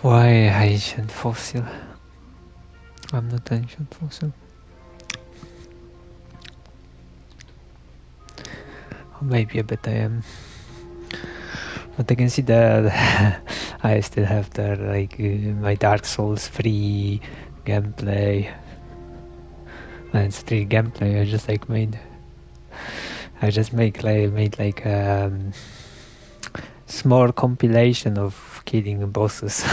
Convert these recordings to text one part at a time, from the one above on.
Why ancient fossil? I'm not ancient fossil. Or maybe a bit I am. But I can see that I still have the my Dark Souls 3 gameplay. And it's 3 gameplay I just made. I just made small compilation of killing bosses.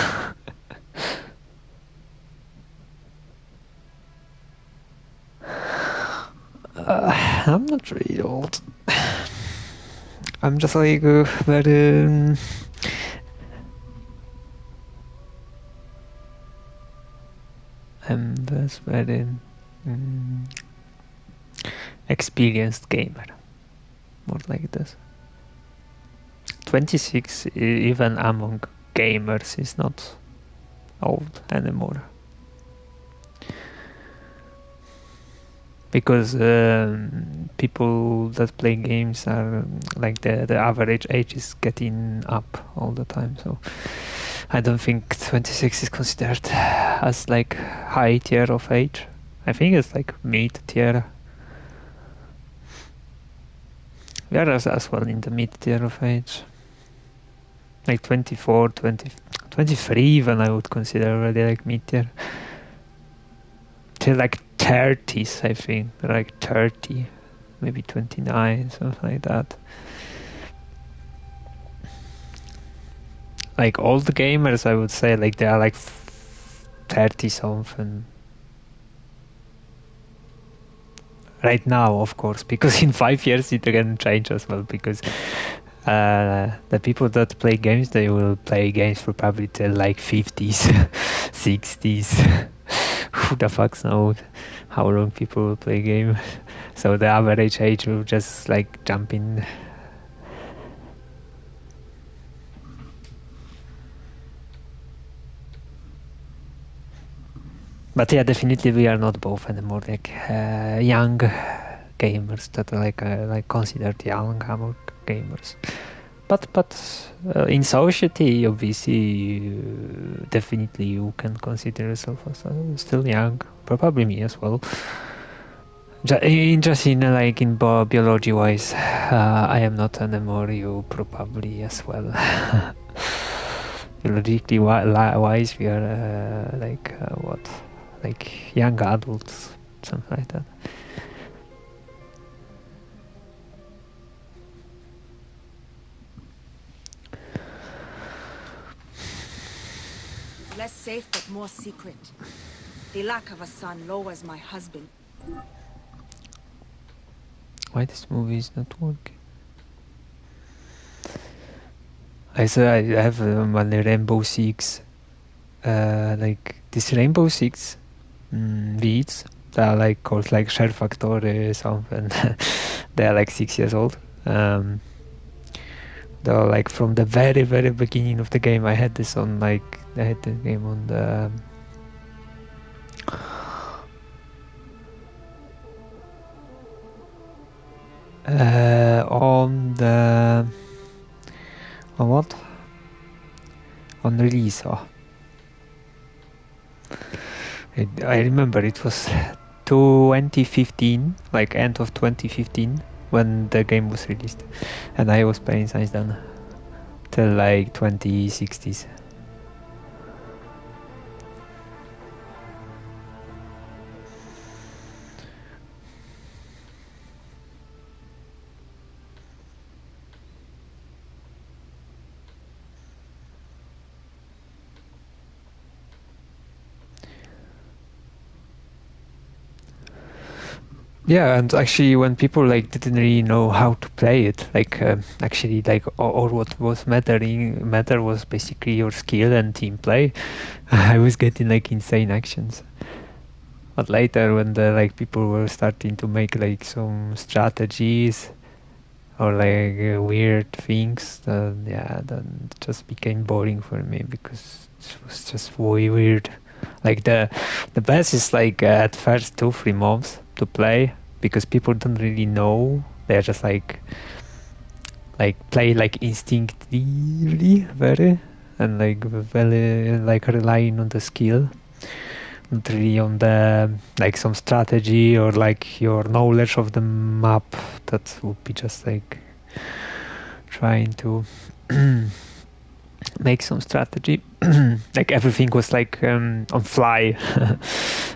I'm not really old. I'm just very I'm just very experienced gamer. More like this. 26 even among gamers is not old anymore. Because people that play games are like the average age is getting up all the time, so I don't think 26 is considered as like high tier of age. I think it's like mid tier. We are as well in the mid tier of age. Like 24, 20, 23 even I would consider already like mid tier. Till like 30s, I think, like 30, maybe 29, something like that. Like old gamers, I would say, like they are like 30 something. Right now, of course, because in 5 years it can change as well, because the people that play games, they will play games for probably till like 50s, 60s. Who the fuck knows how long people will play games? So the average age will just like jump in. But yeah, definitely we are not both anymore like young gamers that are like considered young gamers. But in society, obviously, definitely you can consider yourself as still young. Probably me as well. Just in biology wise, I am not anymore. You probably as well. Biologically wise, we are what, like young adults, something like that. Less safe but more secret. The lack of a son lowers my husband. Why this movie is not working? I have one Rainbow Six, like this Rainbow Six beats. They are like called like Shell Factory something. They are like 6 years old. They are like from the very beginning of the game. I had this on I had the game on the on what? On release. Oh. I remember it was 2015, like end of 2015, when the game was released, and I was playing since then till like 2060s. Yeah, and actually, when people like didn't really know how to play it, actually, or what was matter was basically your skill and team play. I was getting like insane actions. But later, when the like people were starting to make like some strategies or like weird things, then it just became boring for me because it was just way weird. Like the best is like at first 2-3 months to play because people don't really know. They're just like play like instinctively very, and like very like relying on the skill, not really on the like some strategy or like your knowledge of the map. That would be just like trying to make some strategy. Like everything was like on fly,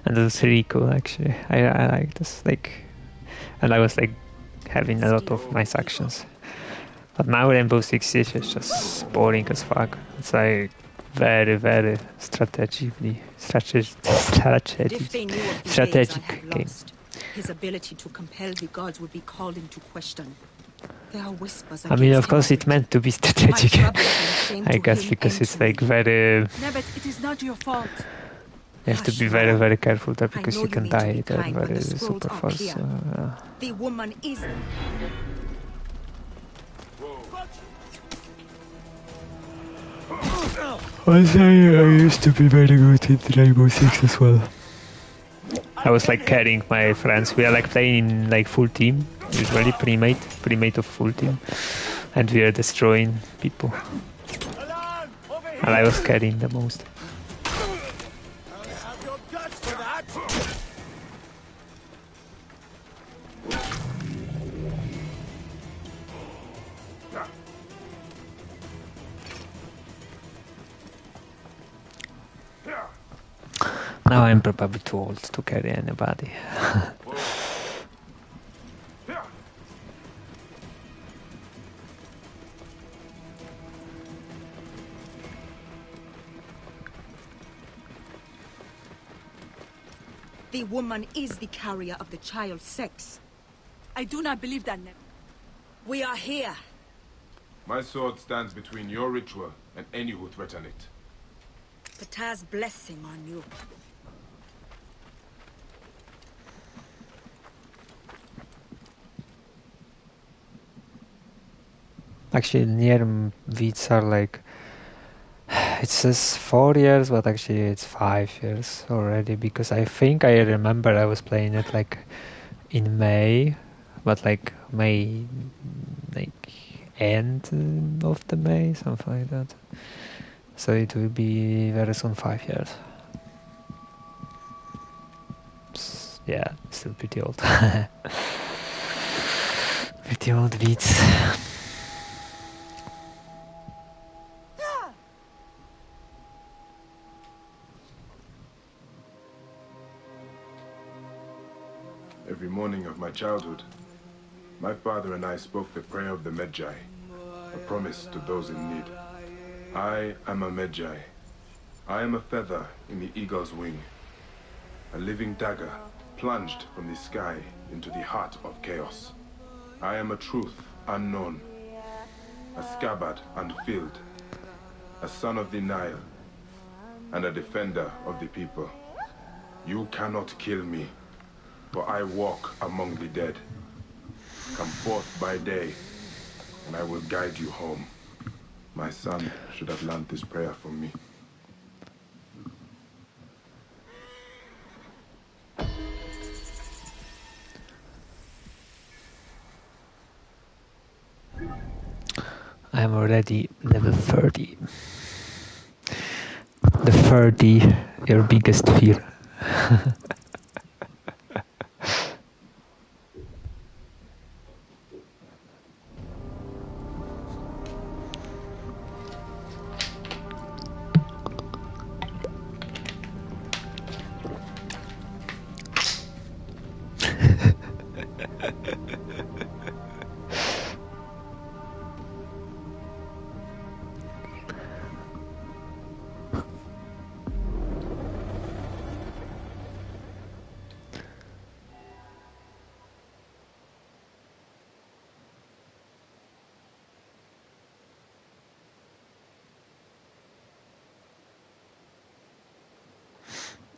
and it was really cool actually. I like this, like, and I was like having a lot of nice actions. But now Rainbow Six Siege is just boring as fuck. It's like very strategic But if they knew of the aids I have game. lost, his ability to compel the gods would be called into question. There are whispers I mean, against of course, him it meant to be My strategic. troubles bring shame I to guess him because and it's to like me. very. Nebbet, it is not your fault. You have to Hush, be Mom. very careful there I because know you you can mean to die be there kind, but very the scrolls super are fast. clear. The woman is... I say I used to be very good in Rainbow Six as well. I was like carrying my friends. We are like playing in like full team, usually pre-mate of full team, and we are destroying people. And I was carrying the most. Now I'm probably too old to carry anybody. The woman is the carrier of the child's sex. I do not believe that, Neb. We are here. My sword stands between your ritual and any who threaten it. Ptah's blessing on you. Actually, near Beats are like, it says 4 years, but actually it's 5 years already, because I think I remember I was playing it like in May, but like May, like end of the May, something like that. So it will be very soon 5 years. Yeah, still pretty old. Pretty old Beats. Every morning of my childhood, my father and I spoke the prayer of the Medjai, a promise to those in need. I am a Medjai. I am a feather in the eagle's wing, a living dagger plunged from the sky into the heart of chaos. I am a truth unknown, a scabbard unfilled, a son of the Nile, and a defender of the people. You cannot kill me, for I walk among the dead. Come forth by day, and I will guide you home. My son should have learned this prayer from me. I'm already level 30. The 30, your biggest fear.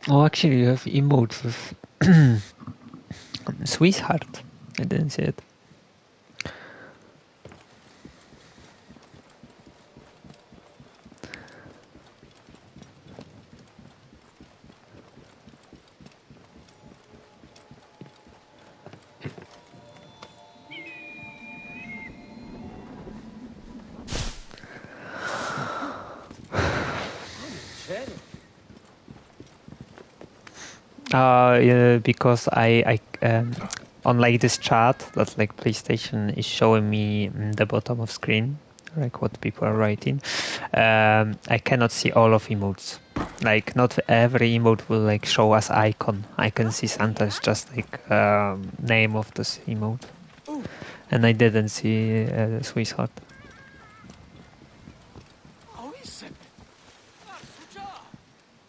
Oh, actually, you have emotes with Swiss Heart. I didn't see it. Yeah, because I on like this chart that like PlayStation is showing me the bottom of screen, like what people are writing. I cannot see all of emotes. Like not every emote will like show as icon. I can see sometimes just like name of this emote, and I didn't see Swiss Heart.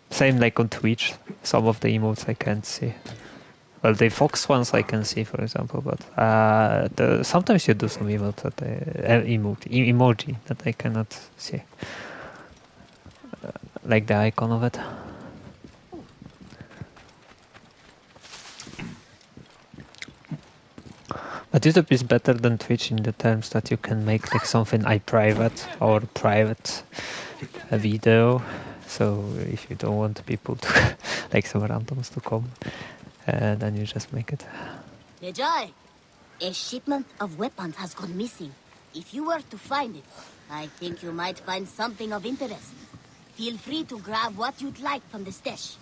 Same like on Twitch. Some of the emotes I can't see. Well, the Fox ones I can see, for example, but sometimes you do some emotes that emoji that I cannot see, like the icon of it. But YouTube is better than Twitch in the terms that you can make like something private or private a video. So if you don't want people to like some randoms to come, then you just make it. Vijay, a shipment of weapons has gone missing. If you were to find it, I think you might find something of interest. Feel free to grab what you'd like from the stash.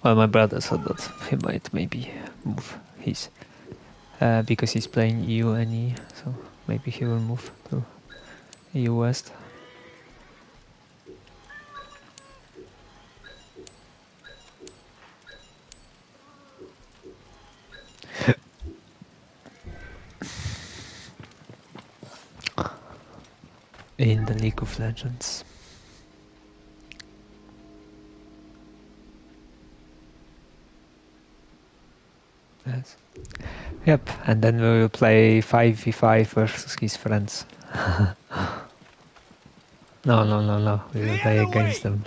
Well, my brother said that he might maybe move his because he's playing EU and E, so maybe he will move to EU West. In the League of Legends. Yes. Yep, and then we will play 5v5 versus his friends. No, we will play against them.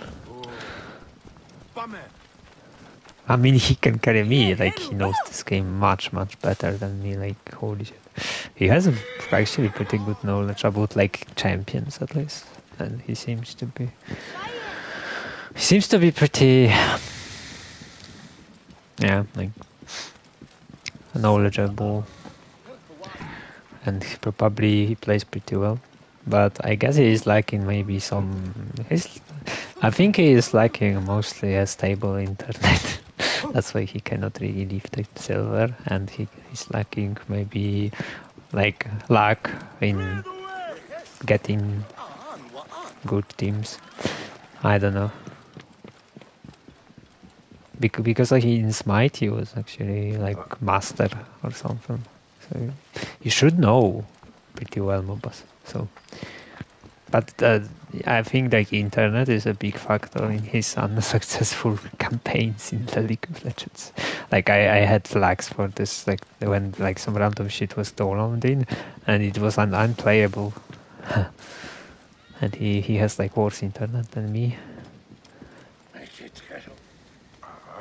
I mean, he can carry me, like, he knows this game much better than me, like, holy shit. He has actually pretty good knowledge about, like, champions, at least. And he seems to be pretty, yeah, like, knowledgeable. And he plays pretty well. But I guess he is lacking maybe I think he is lacking mostly a stable internet. That's why he cannot really lift the silver, and he's lacking maybe like luck in getting good teams. I don't know. Because like in Smite he was actually like master or something. So you should know pretty well MOBAs. So, but I think like internet is a big factor in his unsuccessful campaigns in the League of Legends. Like I had lags for this, like when like some random shit was downloading and it was unplayable. And he has like worse internet than me.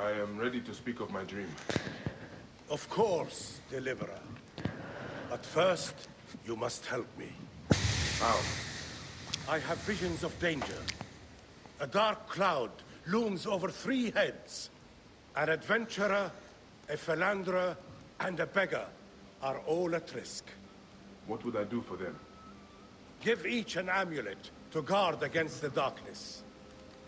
I am ready to speak of my dream. Of course, Deliverer. But first, you must help me. How? I have visions of danger. A dark cloud looms over 3 heads. An adventurer, a philanderer, and a beggar are all at risk. What would I do for them? Give each an amulet to guard against the darkness.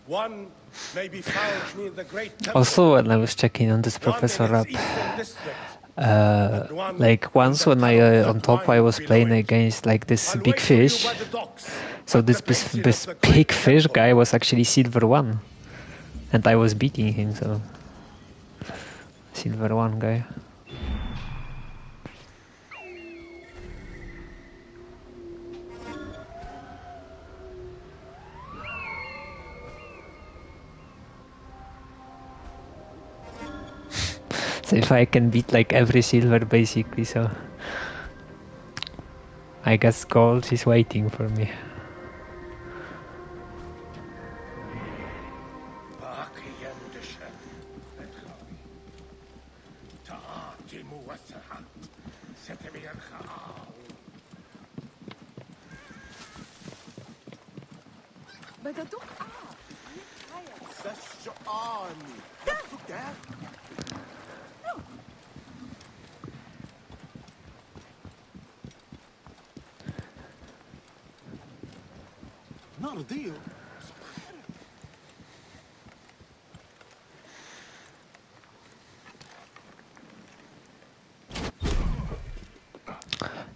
One may be found near the great temple. Also, when I was checking on this Professor Up, like once when I on top I was playing against like this big fish. So this big fish guy was actually silver 1, and I was beating him. So silver 1 guy. So if I can beat like every silver basically, so I guess gold is waiting for me. Not a deal.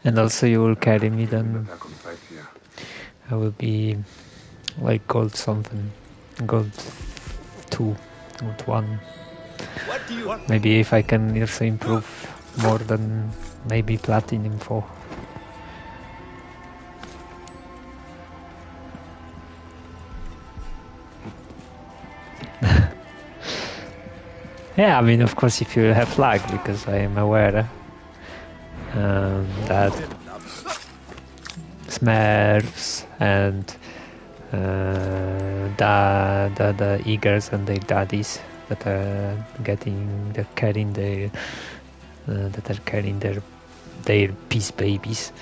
And also you will carry me then. Attack on sight here. I will be like gold something. Gold 2, gold 1. What do you... Maybe if I can also improve more than maybe platinum 4. Yeah, I mean, of course, if you have lag, because I am aware that Smurfs and the eagers and their daddies that are carrying their peace babies.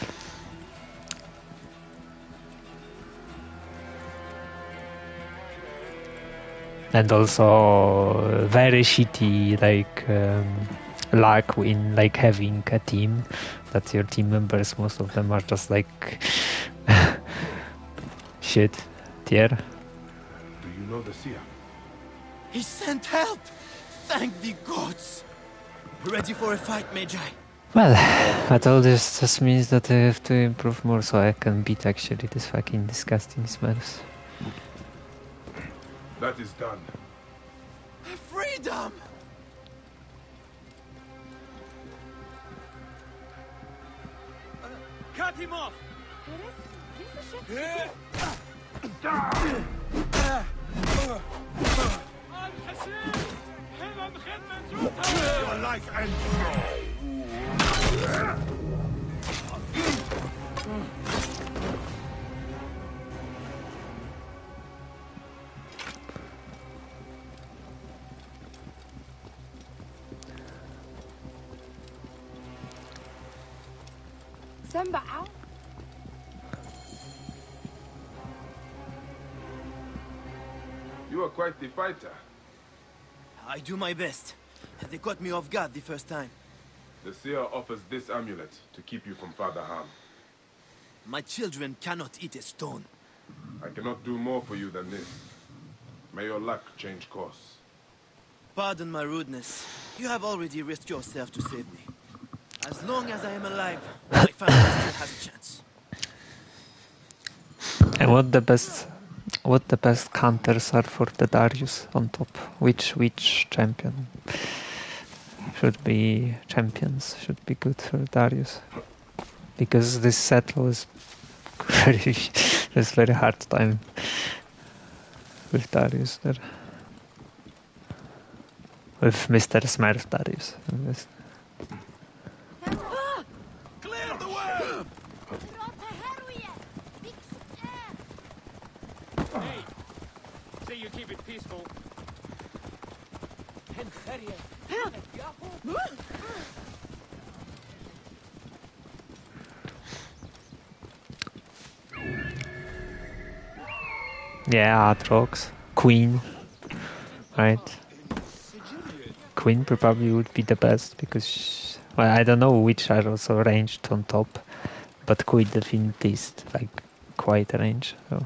And also very shitty luck in like having a team that your team members, most of them are just like shit tier. Do you know the seer? He sent help! Thank the gods! We're ready for a fight, Magi. Well, but all this just means that I have to improve more so I can beat actually this fucking disgusting Smurfs. That is done. Freedom! Cut him off! Your life ends now. Samba out. You are quite the fighter. I do my best. They caught me off guard the first time. The seer offers this amulet to keep you from further harm. My children cannot eat a stone. I cannot do more for you than this. May your luck change course. Pardon my rudeness. You have already risked yourself to save me. As long as I am alive, my family still has a chance. And what the best counters are for the Darius on top? Which champion should be good for Darius? Because this settle is very hard time with Darius there. With Mr. Smurf Darius. Clear the way! Hey, say you keep it peaceful. Yeah, Atrox. Queen. Right. Queen probably would be the best because, well, I don't know which are also ranged on top, but Queen definitely is like quite a range. So.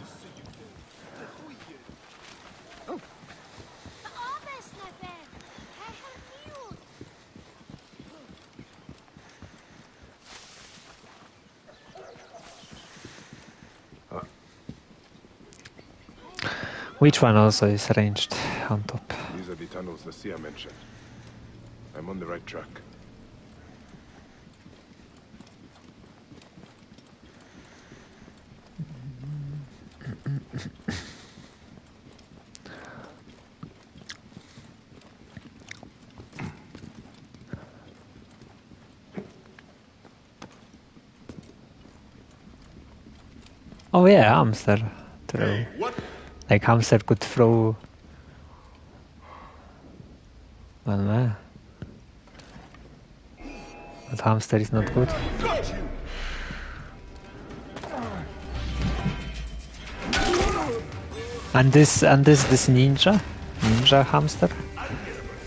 Which one also is ranged on top? These are the tunnels the seer mentioned. I'm on the right track. Oh yeah, hamster. Throw. Hey, what? Like hamster could throw. Well, no. But hamster is not good. Got you! And this ninja ninja hamster.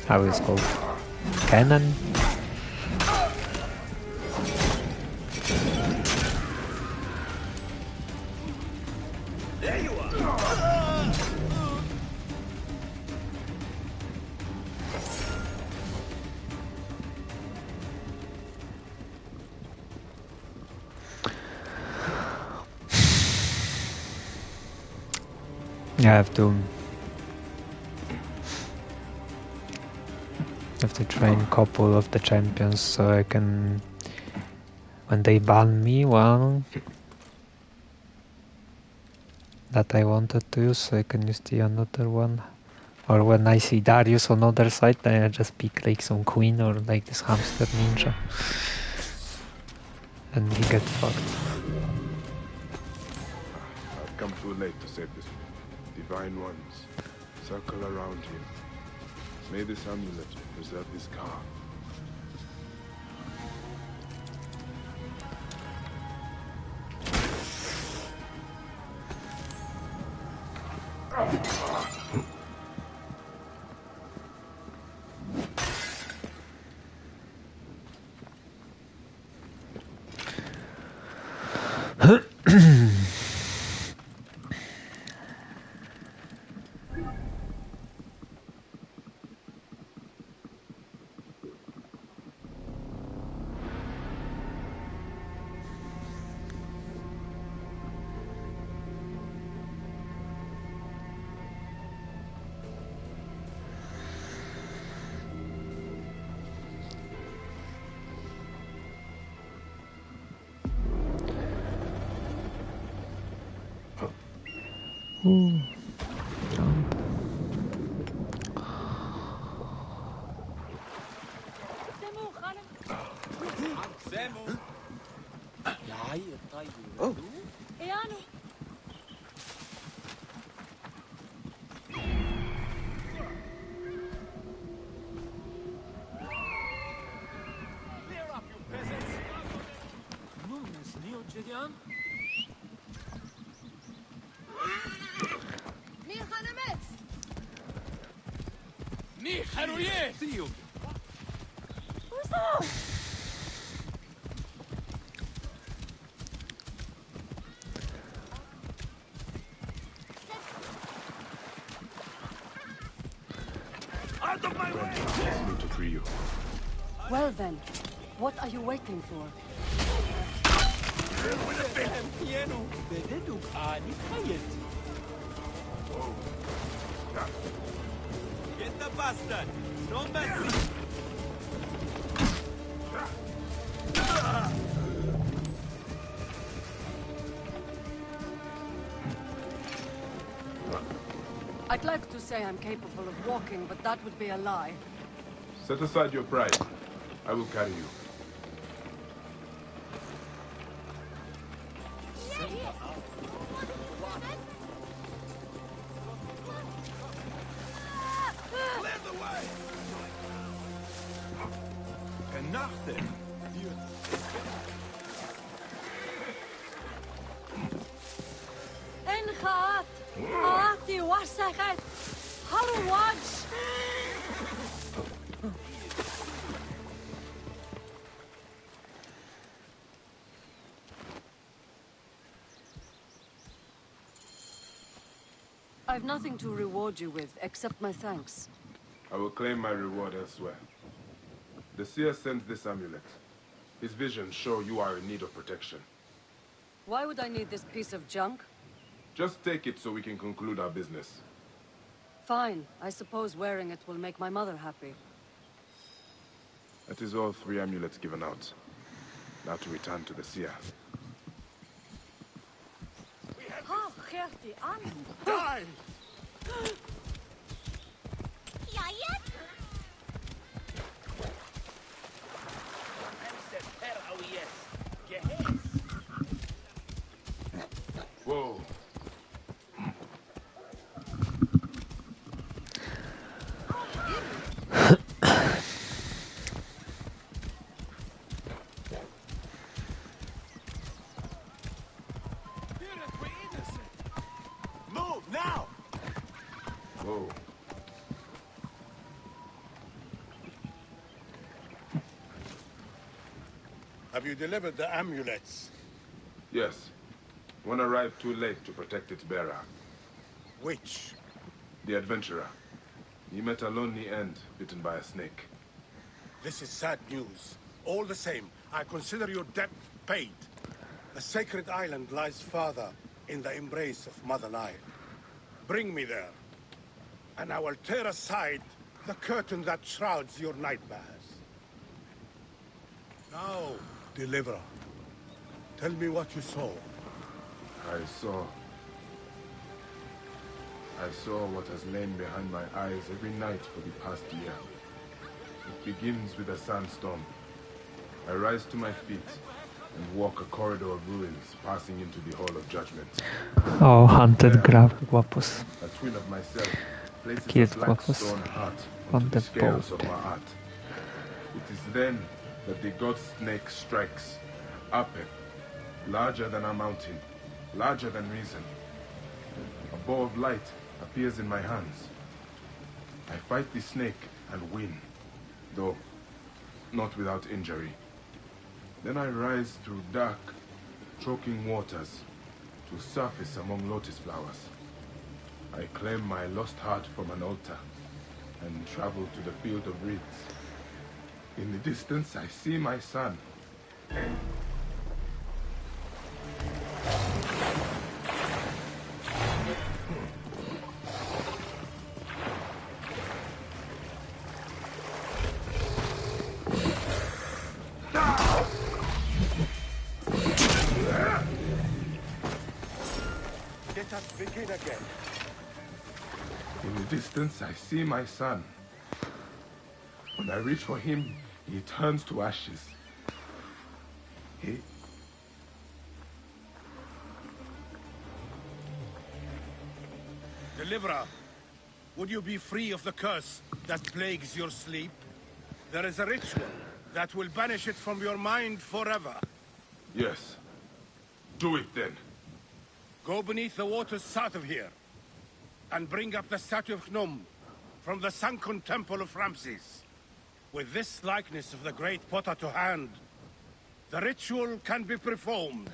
How is it called? Cannon. There you are. I have to train a couple of the champions so I can, when they ban me one that I wanted to use, so I can use the another one. Or when I see Darius on other side, then I just pick like some queen or like this hamster ninja. And he gets fucked. I've come too late to save this. Divine ones, circle around him. May this amulet preserve his car. Ask me to free you. Well then, what are you waiting for? Get the bastard! Don't mess me! I'd like to say I'm capable of walking, but that would be a lie. Set aside your pride. I will carry you. Clear the way! And nothing! Engaat! Aati wasagat! Haruwaj! I've nothing to reward you with, except my thanks. I will claim my reward elsewhere. The seer sends this amulet. His visions show you are in need of protection. Why would I need this piece of junk? Just take it so we can conclude our business. Fine. I suppose wearing it will make my mother happy. That is all 3 amulets given out. Now to return to the seer. Ha, Gertie, aan. Die! Whoa. Move now! Have you delivered the amulets? Yes. One arrived too late to protect its bearer. Which? The adventurer. He met a lonely end, bitten by a snake. This is sad news. All the same, I consider your debt paid. The sacred island lies farther in the embrace of Mother Nile. Bring me there, and I will tear aside the curtain that shrouds your nightmares. Now, Deliverer, tell me what you saw. I saw what has lain behind my eyes every night for the past year. It begins with a sandstorm. I rise to my feet and walk a corridor of ruins, passing into the Hall of Judgment. Oh, hunted Guapos. A twin of myself places Killed a black Guapos stone heart on onto the the scales boat. of my art. It is then that the god snake strikes. Ape, larger than a mountain, larger than reason. A ball of light appears in my hands. I fight the snake and win, though not without injury. Then I rise through dark, choking waters to surface among lotus flowers. I claim my lost heart from an altar and travel to the field of reeds. In the distance, I see my son. Let us begin again. In the distance, I see my son. When I reach for him, he turns to ashes. He... Deliverer, would you be free of the curse that plagues your sleep? There is a ritual that will banish it from your mind forever. Yes. Do it then. Go beneath the waters south of here, and bring up the statue of Gnome from the sunken temple of Ramses. With this likeness of the great potter to hand, the ritual can be performed.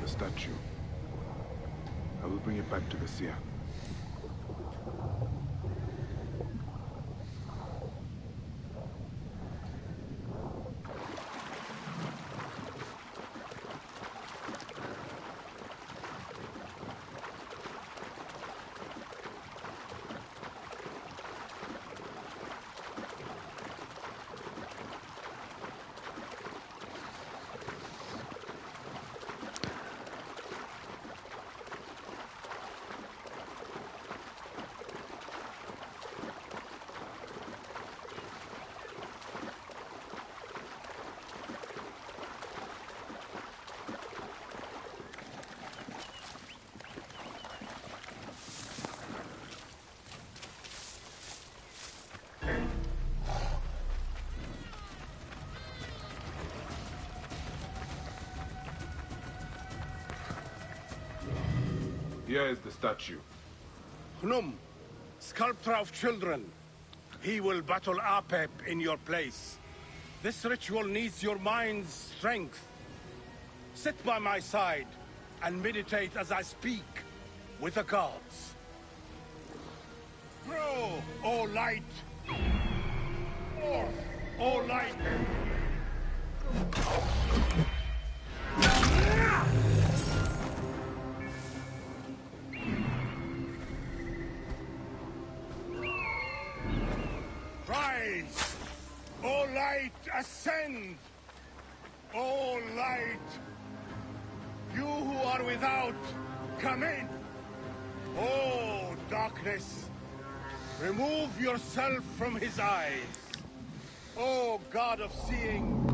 Statue. I will bring it back to the seer. Here is the statue. Hnum, sculptor of children. He will battle Apep in your place. This ritual needs your mind's strength. Sit by my side and meditate as I speak with the gods. Grow, O light! Forth, O light! Rise! O light, ascend! O light! You who are without, come in! O darkness, remove yourself from his eyes! O God of seeing!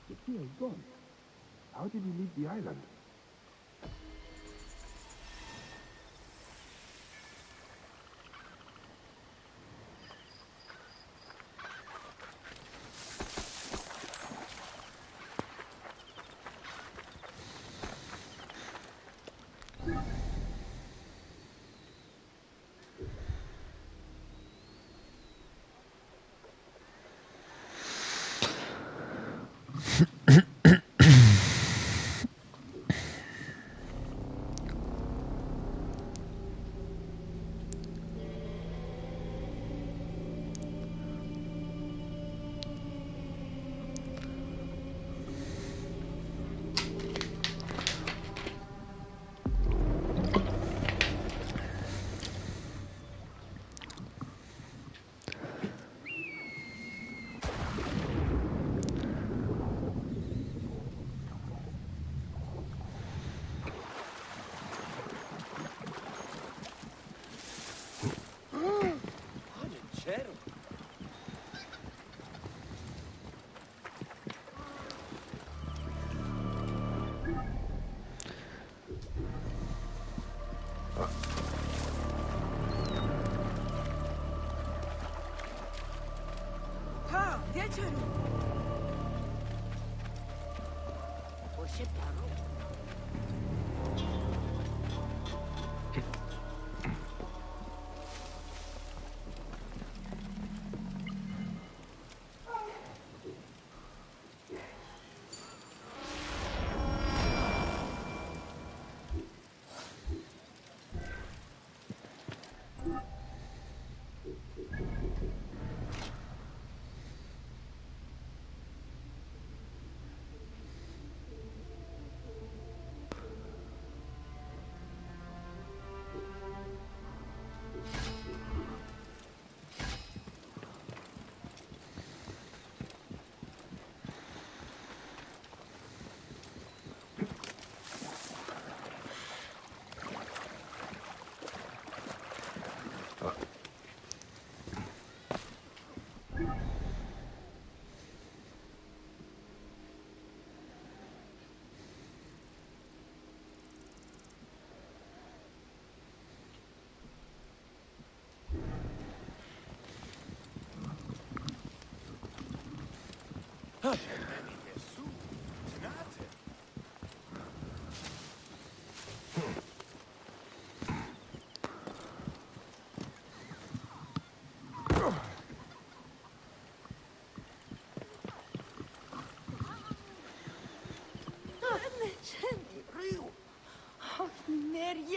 The sea is gone. How did he leave the island?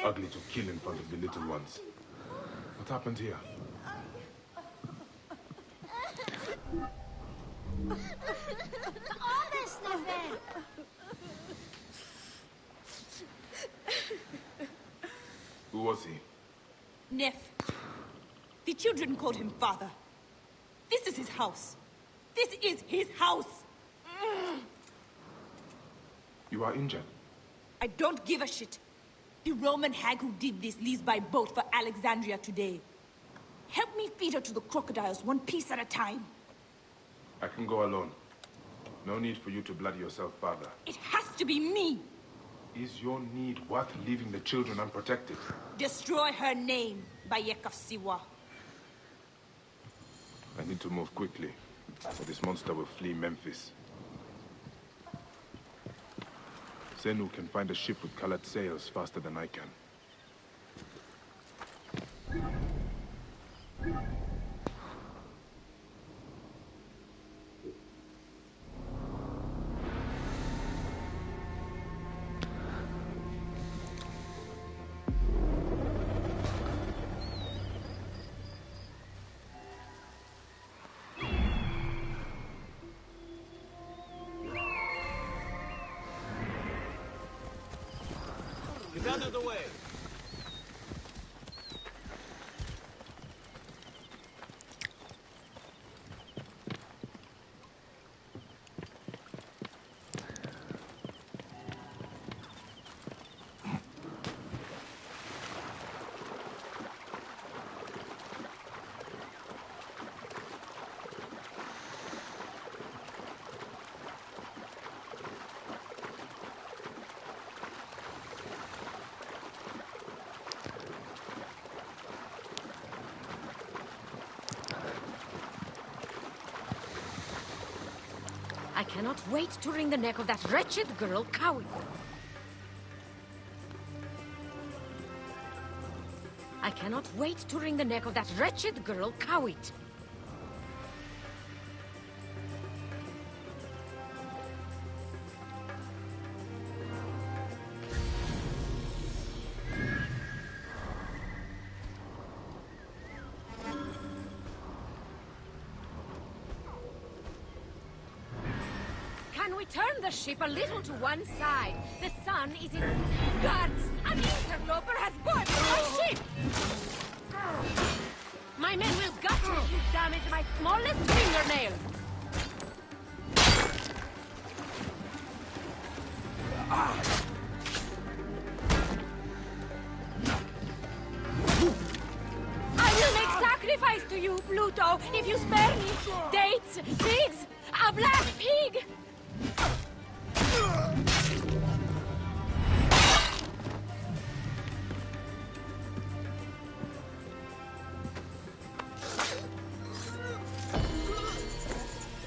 Ugly to kill in front of the little ones. What happened here? Who was he? Neff. The children called him father. This is his house. This is his house! You are injured. I don't give a shit. The Roman hag who did this leaves by boat for Alexandria today. Help me feed her to the crocodiles one piece at a time. I can go alone. No need for you to bloody yourself, father. It has to be me! Is your need worth leaving the children unprotected? Destroy her name, Bayek of Siwa. I need to move quickly, or this monster will flee Memphis. Zenu can find a ship with colored sails faster than I can. Get out of the way! I cannot wait to wring the neck of that wretched girl, Cowie. I cannot wait to wring the neck of that wretched girl, Cowie. Can we turn the ship a little to one side? The sun is in... Guards! An interloper has boarded our ship! My men will gut you if you damage my smallest fingernail! I will make sacrifice to you, Pluto, if you spare me! Dates! Pigs! A black pig!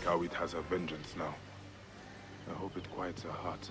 Kawit has her vengeance now. I hope it quiets her heart.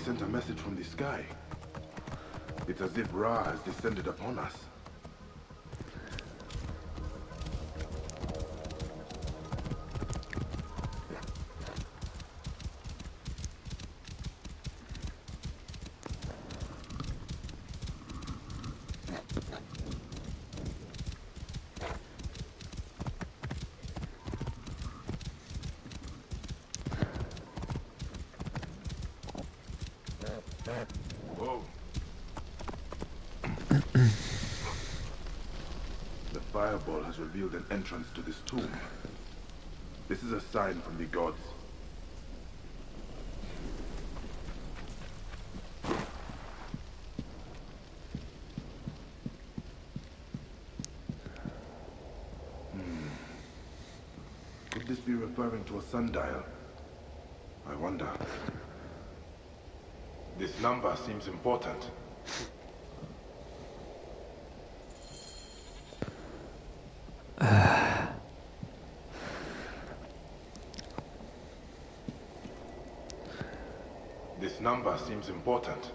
sent a message from the sky. It's as if Ra has descended upon us. Whoa. The fireball has revealed an entrance to this tomb. This is a sign from the gods. Could this be referring to a sundial? I wonder. This number seems important. This number seems important.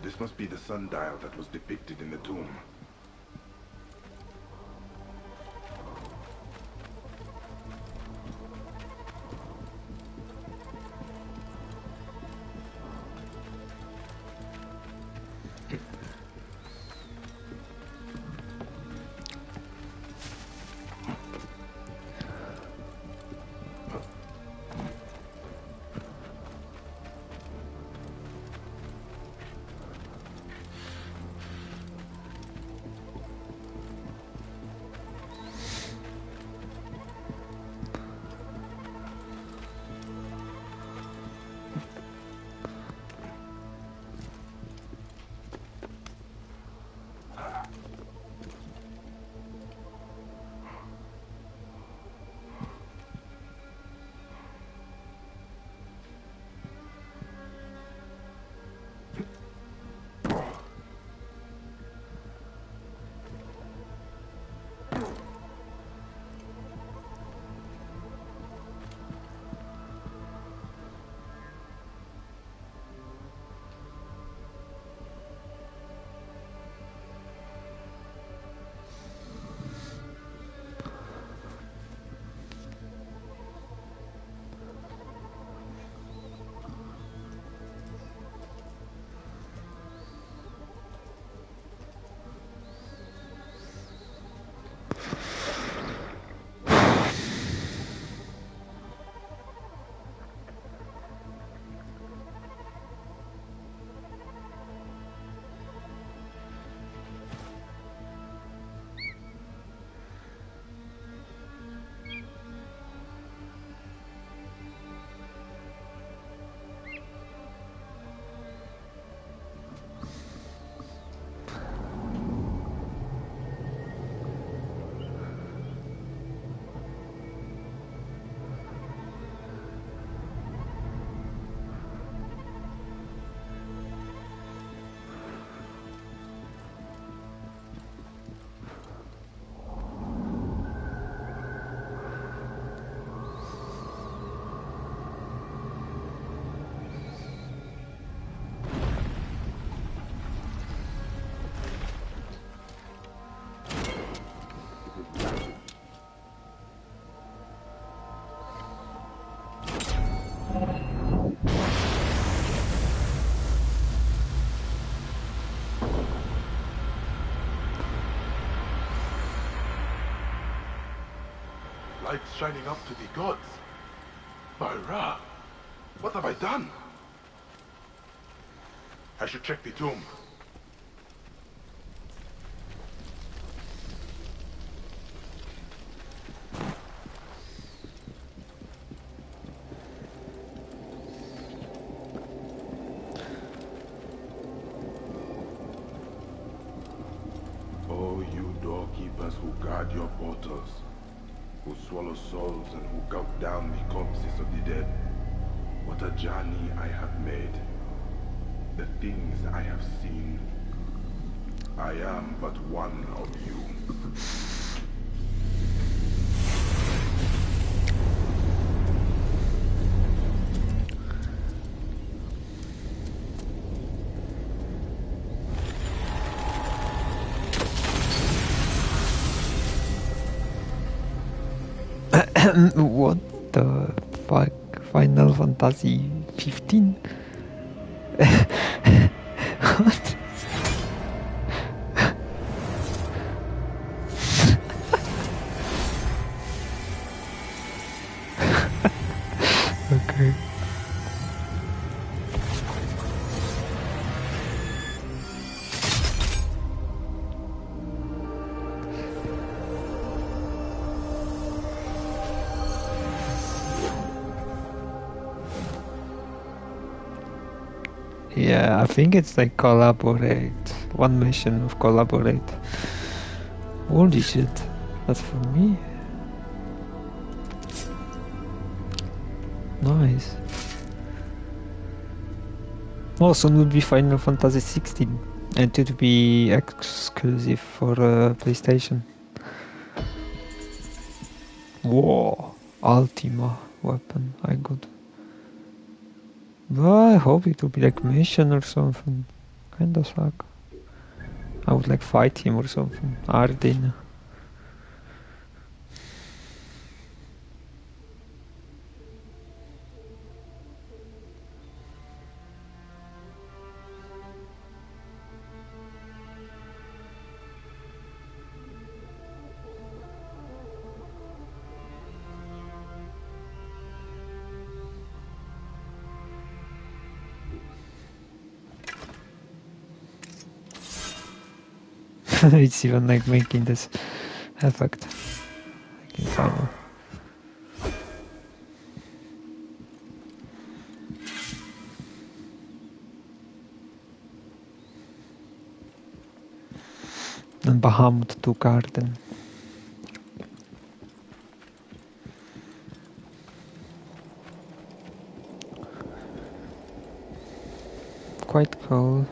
This must be the sundial that was depicted in the tomb. lights shining up to the gods. By Ra, what have I done? I should check the tomb. Oh, you doorkeepers who guard your portals, who swallow souls and who gulp down the corpses of the dead. What a journey I have made. The things I have seen. I am but one of you. What the fuck? Final Fantasy 15? What? Okay. Yeah, I think it's like collaborate. One mission of collaborate. Holy shit. That's for me. Nice. Also will be Final Fantasy 16 and it will be exclusive for PlayStation. Whoa, Ultima weapon, I got. Well, I hope it will be like mission or something. Kinda suck. I would like fight him or something. Ardin. It's even like making this effect. Like in final. And Bahamut to garden. Quite cool.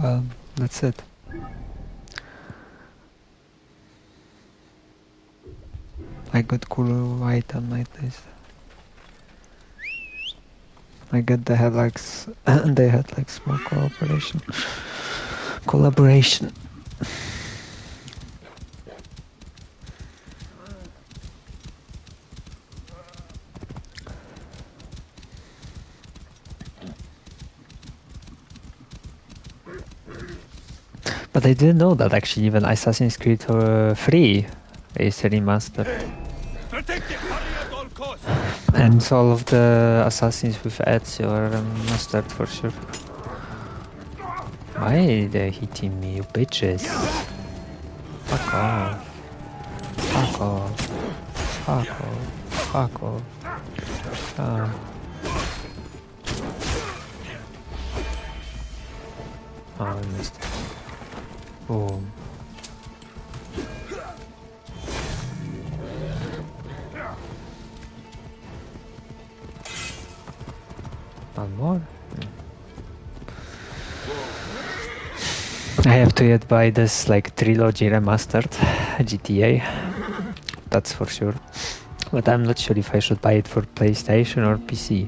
Well, that's it. I got cool item like this. I get they had like they had like small collaboration. But I didn't know that actually even Assassin's Creed 3 is remastered. And all of the assassins with Ezio are remastered for sure. Why are they hitting me, you bitches? Fuck off. Fuck off. Fuck off. Fuck off. Oh. Oh, I missed it. Boom. One more? I have to yet buy this like trilogy remastered GTA. That's for sure. But I'm not sure if I should buy it for PlayStation or PC.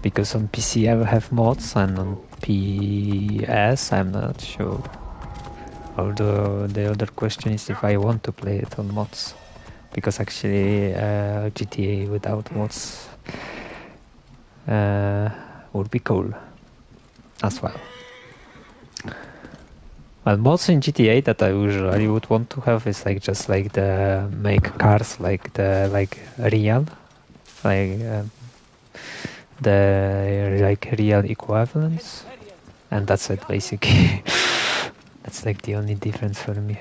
Because on PC I will have mods and on PS I'm not sure. Although the other question is if I want to play it on mods, because actually GTA without mods would be cool as well. Well, mods in GTA that I usually would want to have is like just like the make cars like the real, like the like real equivalents, and that's it basically. That's like the only difference for me.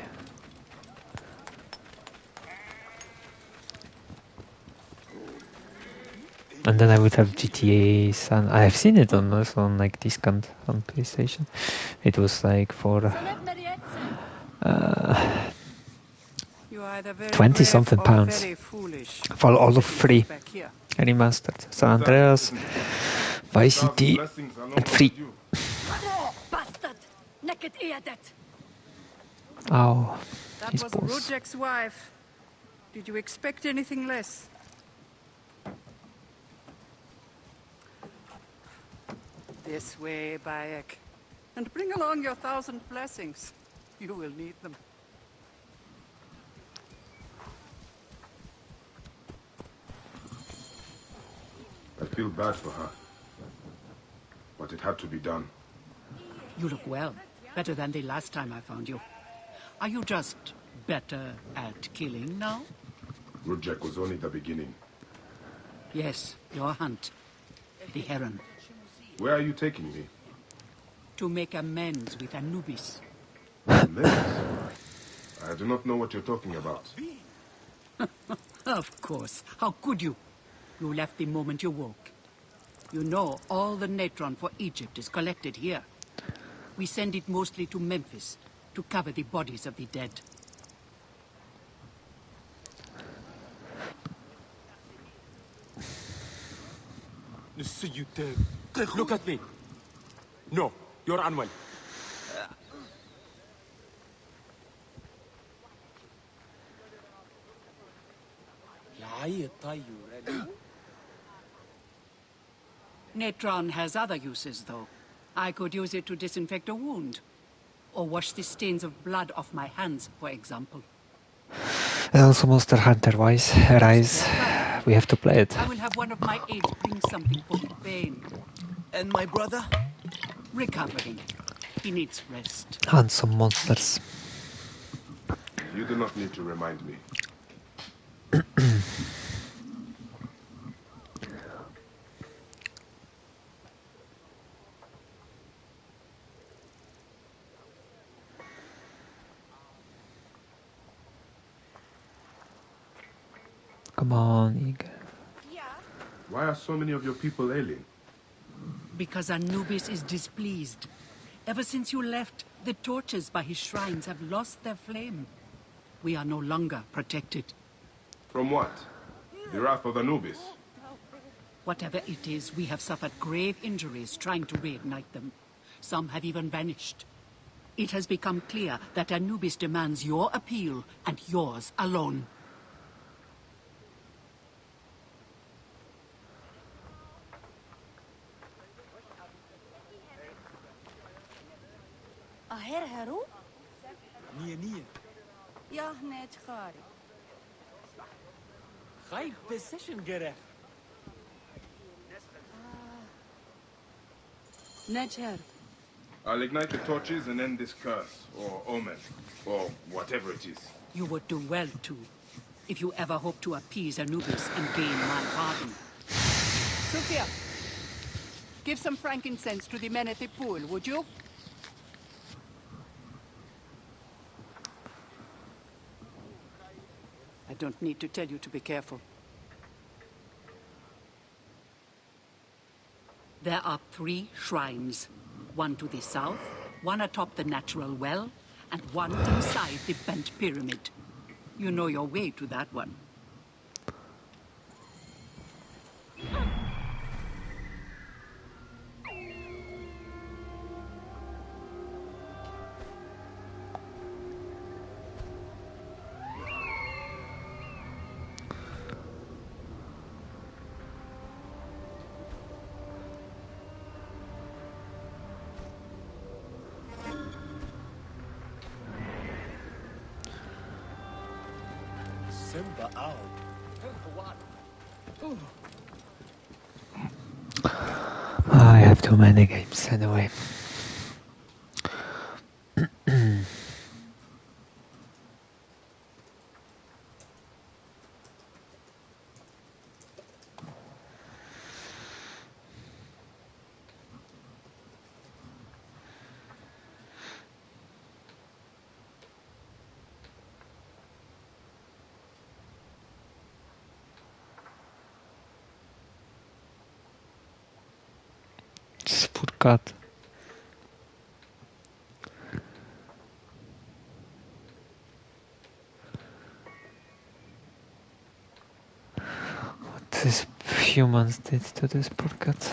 And then I would have GTA San. I have seen it on also on like discount on PlayStation. It was like for You are either very 20 brave something or pounds very foolish. for all of free Back here. remastered. San Andreas, Vice City, Blessings are and long free. overdue. Bastard! Naked eadet! Oh, That his was boss. Rudjek's wife. Did you expect anything less? This way, Bayek. And bring along your 1,000 blessings. You will need them. I feel bad for her. But it had to be done. You look well. Better than the last time I found you. Are you just better at killing now? Rudjek was only the beginning. Yes, your hunt. The heron. Where are you taking me? To make amends with Anubis. Amends? I do not know what you're talking about. Of course. How could you? You left the moment you woke. You know all the natron for Egypt is collected here. We send it mostly to Memphis to cover the bodies of the dead. Look at me. No, you're unwell. Natron has other uses, though. I could use it to disinfect a wound. Or wash the stains of blood off my hands, for example. And also Monster Hunter Rise. We have to play it. I will have one of my aides bring something for the pain. And my brother? Recovering. He needs rest. And some monsters. You do not need to remind me. Come on, Igor. Why are so many of your people ailing? Because Anubis is displeased. Ever since you left, the torches by his shrines have lost their flame. We are no longer protected. From what? The wrath of Anubis? Whatever it is, we have suffered grave injuries trying to reignite them. Some have even vanished. It has become clear that Anubis demands your appeal, and yours alone. Aher Haru? Nia. Ja, net gari. High position gerecht. Necher. I'll ignite the torches and end this curse, or omen, or whatever it is. You would do well to, if you ever hope to appease Anubis and gain my pardon. Sophia, give some frankincense to the men at the pool, would you? I don't need to tell you to be careful. There are 3 shrines. One to the south, one atop the natural well, and one inside the bent pyramid. You know your way to that one. Remember Al. I have too many games anyway. Spurkat. What these humans did to this Spurkat.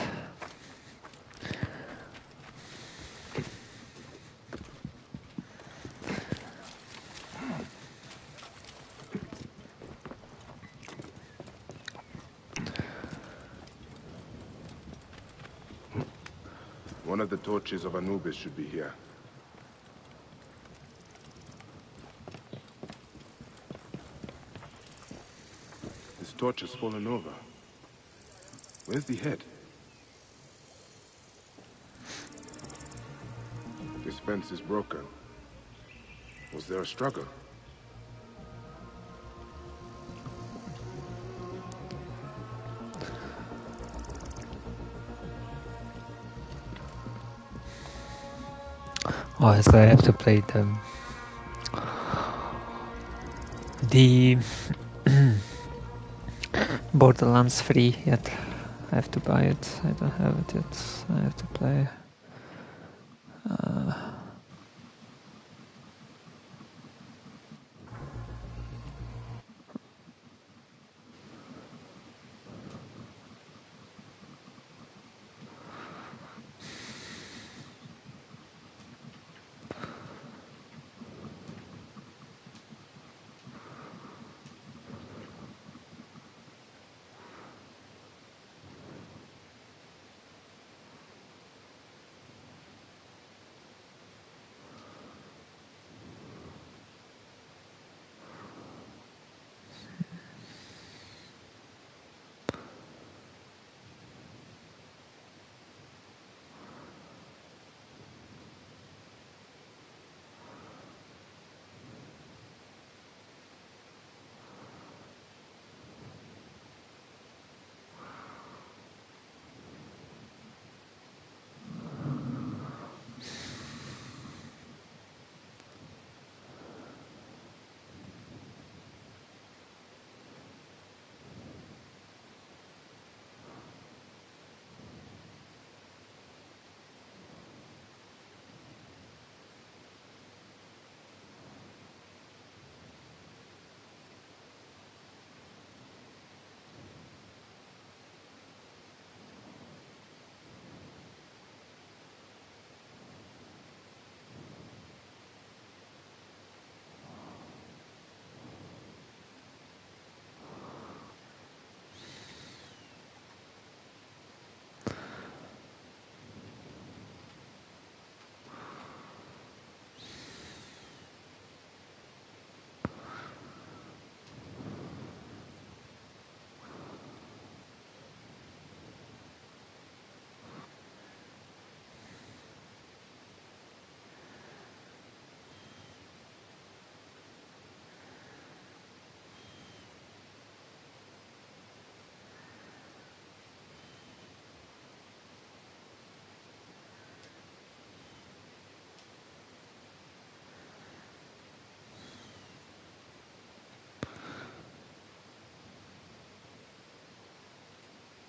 One of the torches of Anubis should be here. This torch has fallen over. Where's the head? This fence is broken. Was there a struggle? Oh, so I have to play the Borderlands 3 yet. I have to buy it. I don't have it yet. I have to play.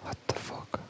What the fuck?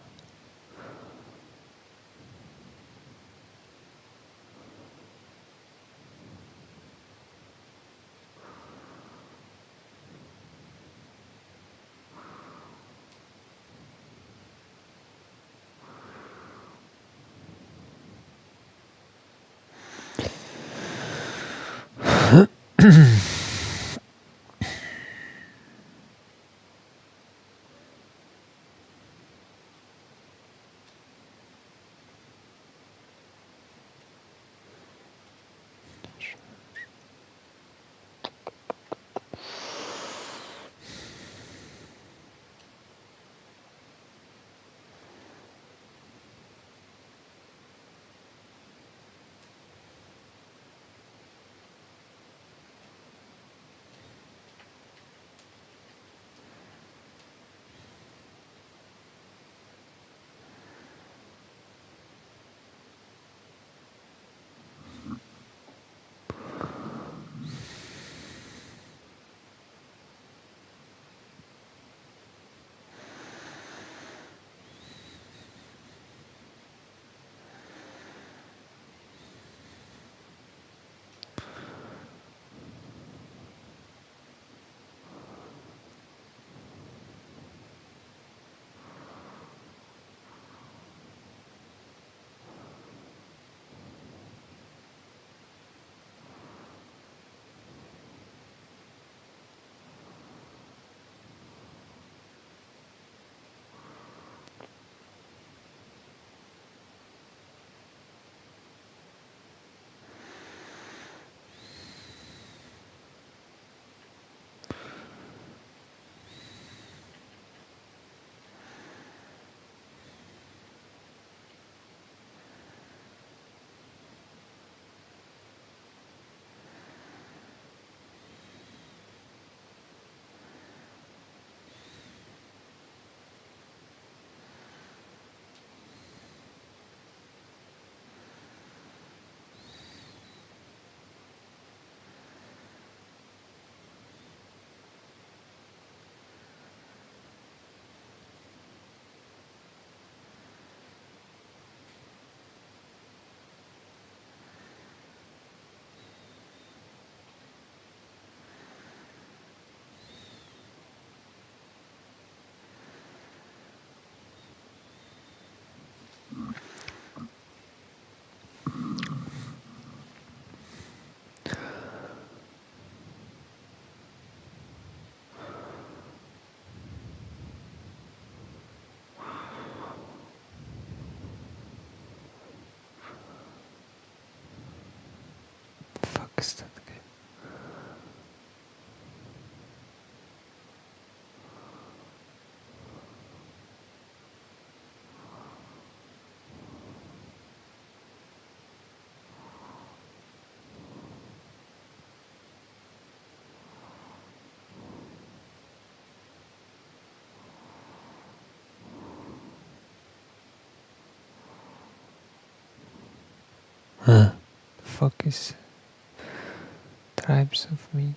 lost that game. Huh. The fuck is tribes of meat?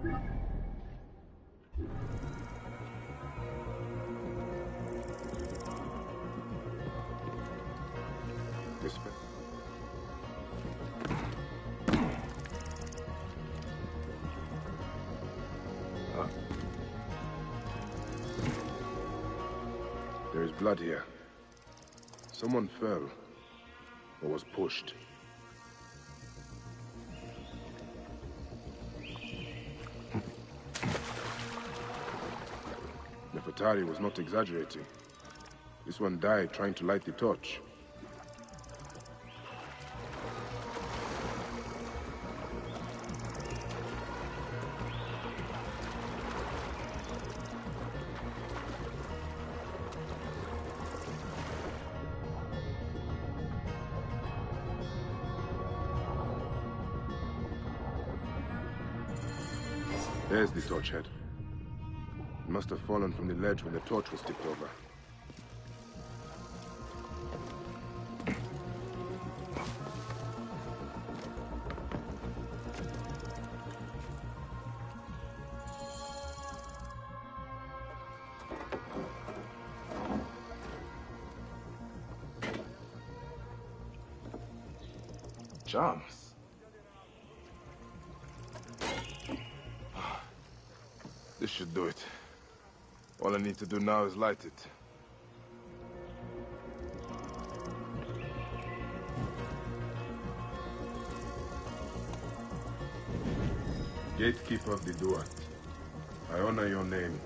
This way. There is blood here. Someone fell, or was pushed. Nefertari was not exaggerating. This one died trying to light the torch. There's the torch head. It must have fallen from the ledge when the torch was tipped over. Charms. This should do it. All I need to do now is light it. Gatekeeper of the Duat, I honor your name.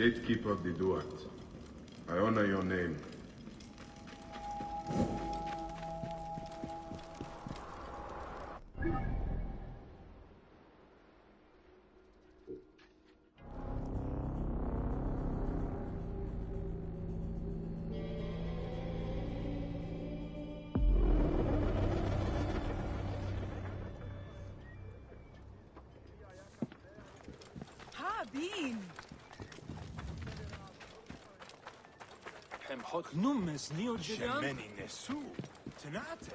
Gatekeeper of the Duat, I honor your name. Habin! Shemeni Nesu. Tenate.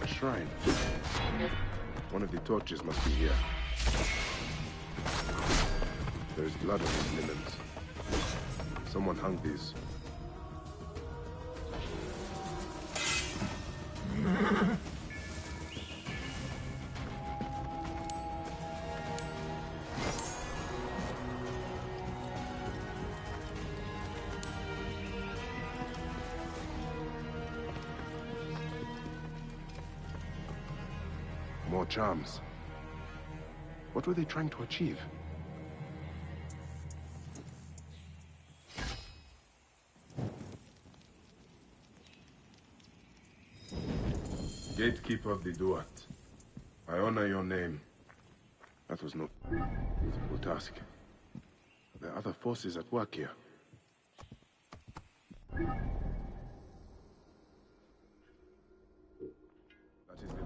Shrine. One of the torches must be here. There is blood on these linens. Someone hung these. More charms. What were they trying to achieve? Gatekeeper of the Duat, I honor your name. That was no difficult task. There are other forces at work here. That is the...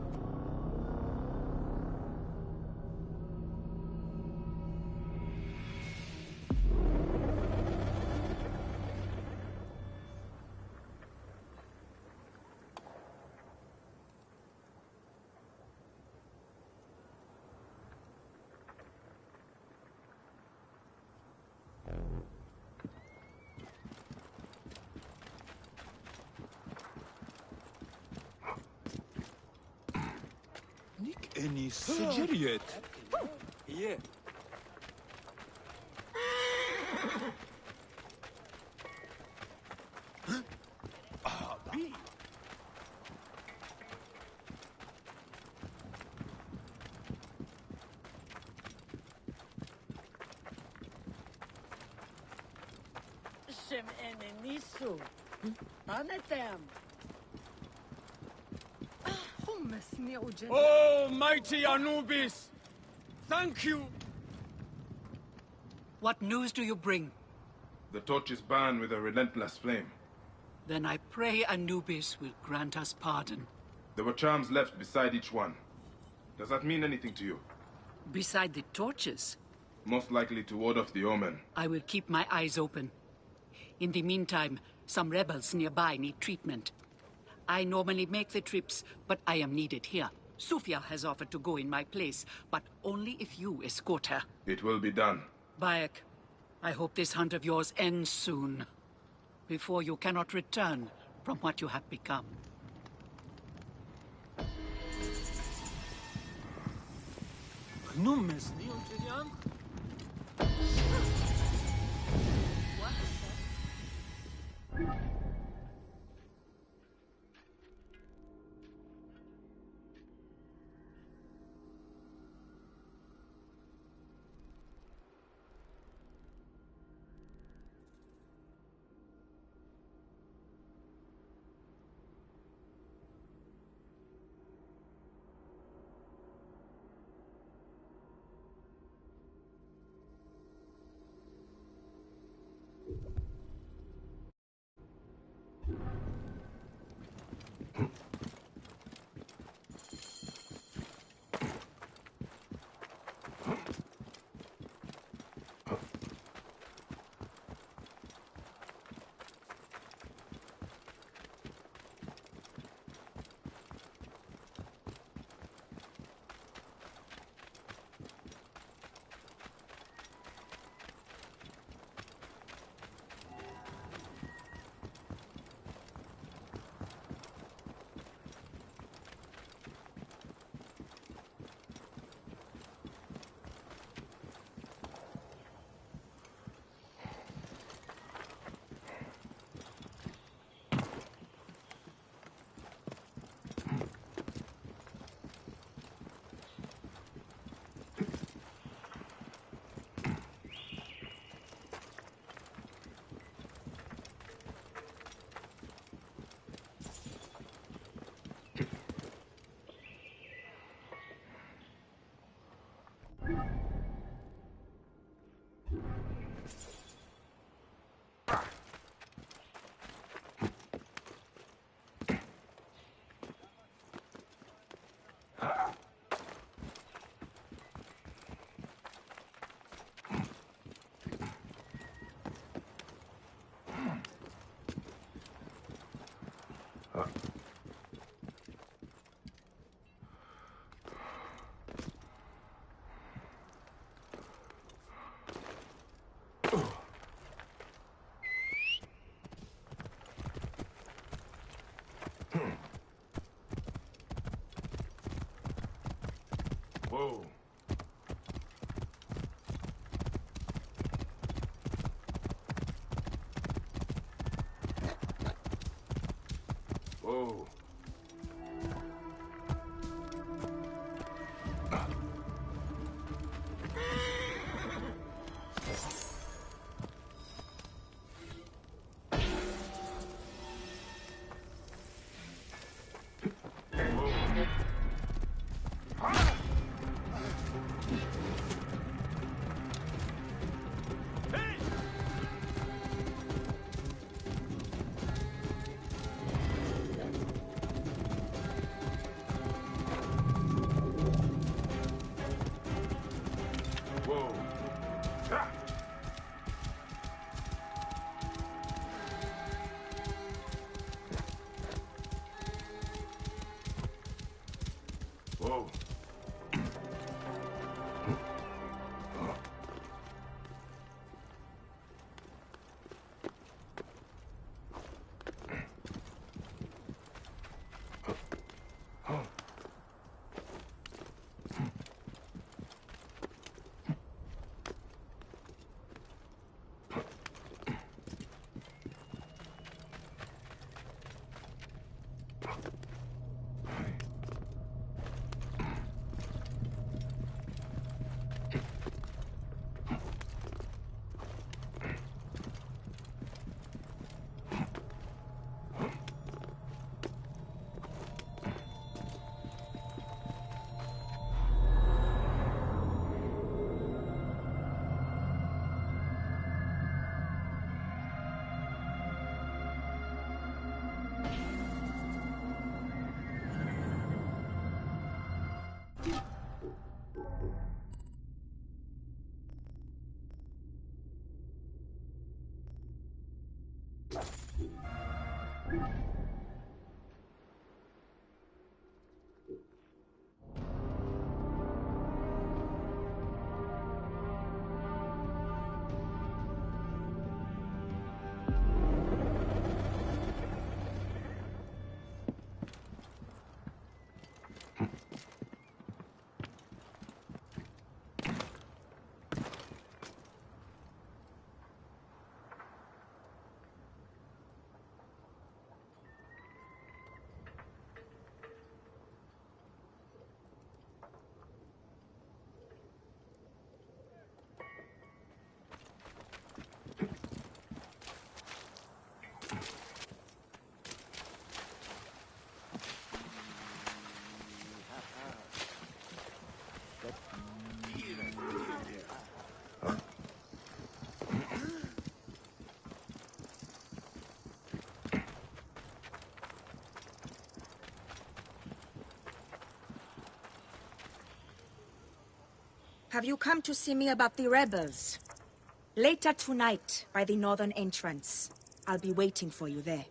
Any Sigiriet? Yeah. B. Shem enenisu. Anetem. Oh, mighty Anubis! Thank you! What news do you bring? The torch is burned with a relentless flame. Then I pray Anubis will grant us pardon. There were charms left beside each one. Does that mean anything to you? Beside the torches? Most likely to ward off the omen. I will keep my eyes open. In the meantime, some rebels nearby need treatment. I normally make the trips, but I am needed here. Sufia has offered to go in my place, but only if you escort her. It will be done. Bayek, I hope this hunt of yours ends soon, before you cannot return from what you have become. Nu mesni Julian? Whoa. Whoa. Whoa. Ah! Whoa. Have you come to see me about the rebels? Later tonight, by the northern entrance. I'll be waiting for you there.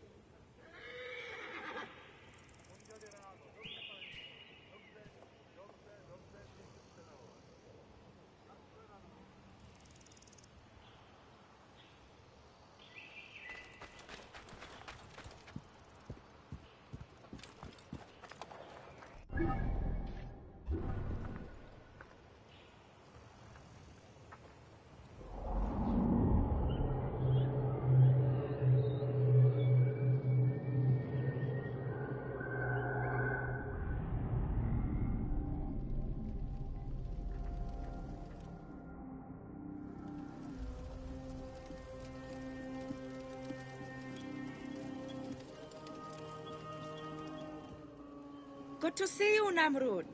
Good to see you, Namrud.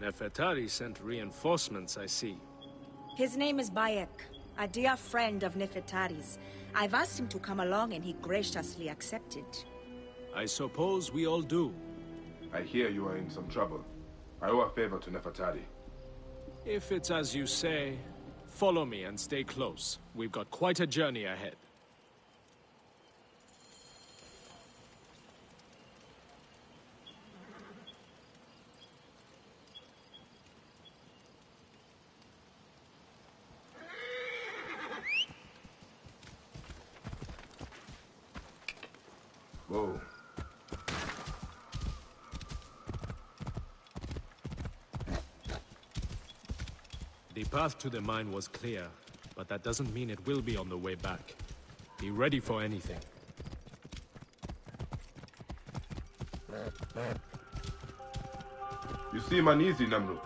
Nefertari sent reinforcements, I see. His name is Bayek, a dear friend of Nefertari's. I've asked him to come along and he graciously accepted. I suppose we all do. I hear you are in some trouble. I owe a favor to Nefertari. If it's as you say, follow me and stay close. We've got quite a journey ahead. Whoa. The path to the mine was clear, but that doesn't mean it will be on the way back. Be ready for anything. You seem uneasy, Namrud.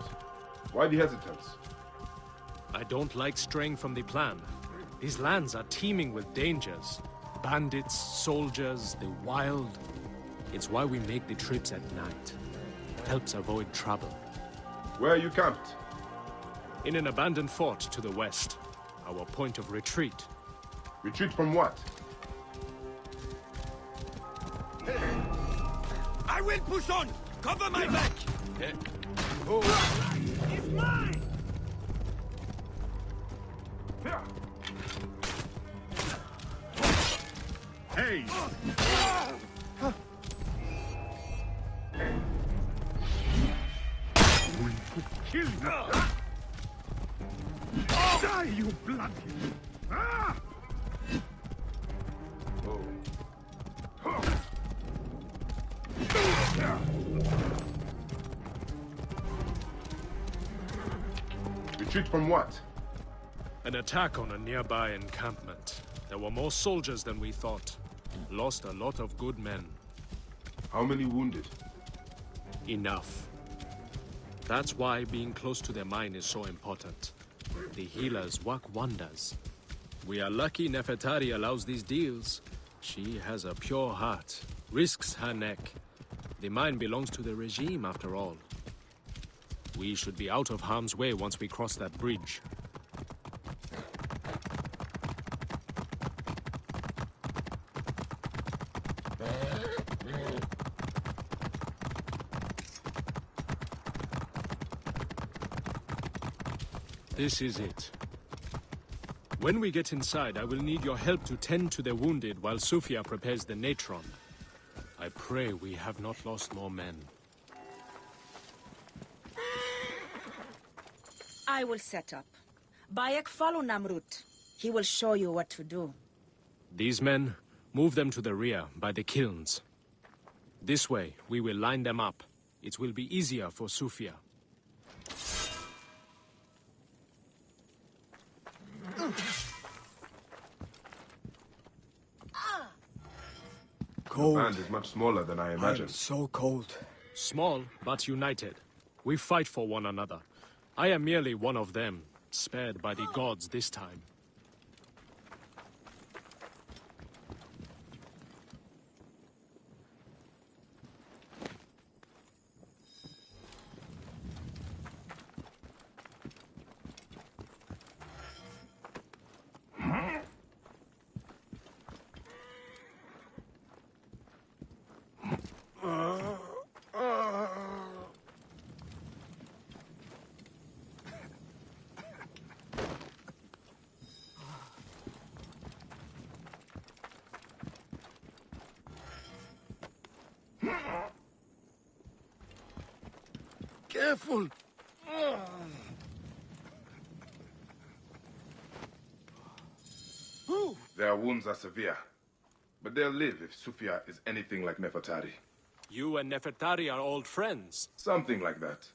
Why the hesitance? I don't like straying from the plan. These lands are teeming with dangers. Bandits, soldiers, the wild. It's why we make the trips at night. Helps avoid trouble. Where are you camped? In an abandoned fort to the west. Our point of retreat. Retreat from what? I will push on! Cover my back! It's mine! Hey! Kill you! Die, you bloody! Retreat from what? An attack on a nearby encampment. There were more soldiers than we thought. Lost a lot of good men. How many wounded? Enough. That's why being close to the mine is so important. The healers work wonders. We are lucky Nefertari allows these deals. She has a pure heart, risks her neck. The mine belongs to the regime, after all. We should be out of harm's way once we cross that bridge. This is it. When we get inside, I will need your help to tend to the wounded while Sufia prepares the natron. I pray we have not lost more men. I will set up. Bayek, follow Namrud. He will show you what to do. These men, move them to the rear, by the kilns. This way, we will line them up. It will be easier for Sufia. The band is much smaller than I imagined. I'm so cold. Small, but united. We fight for one another. I am merely one of them, spared by the gods this time. careful. Their wounds are severe, but they'll live if Sufia is anything like Nefertari. You and Nefertari are old friends. Something like that.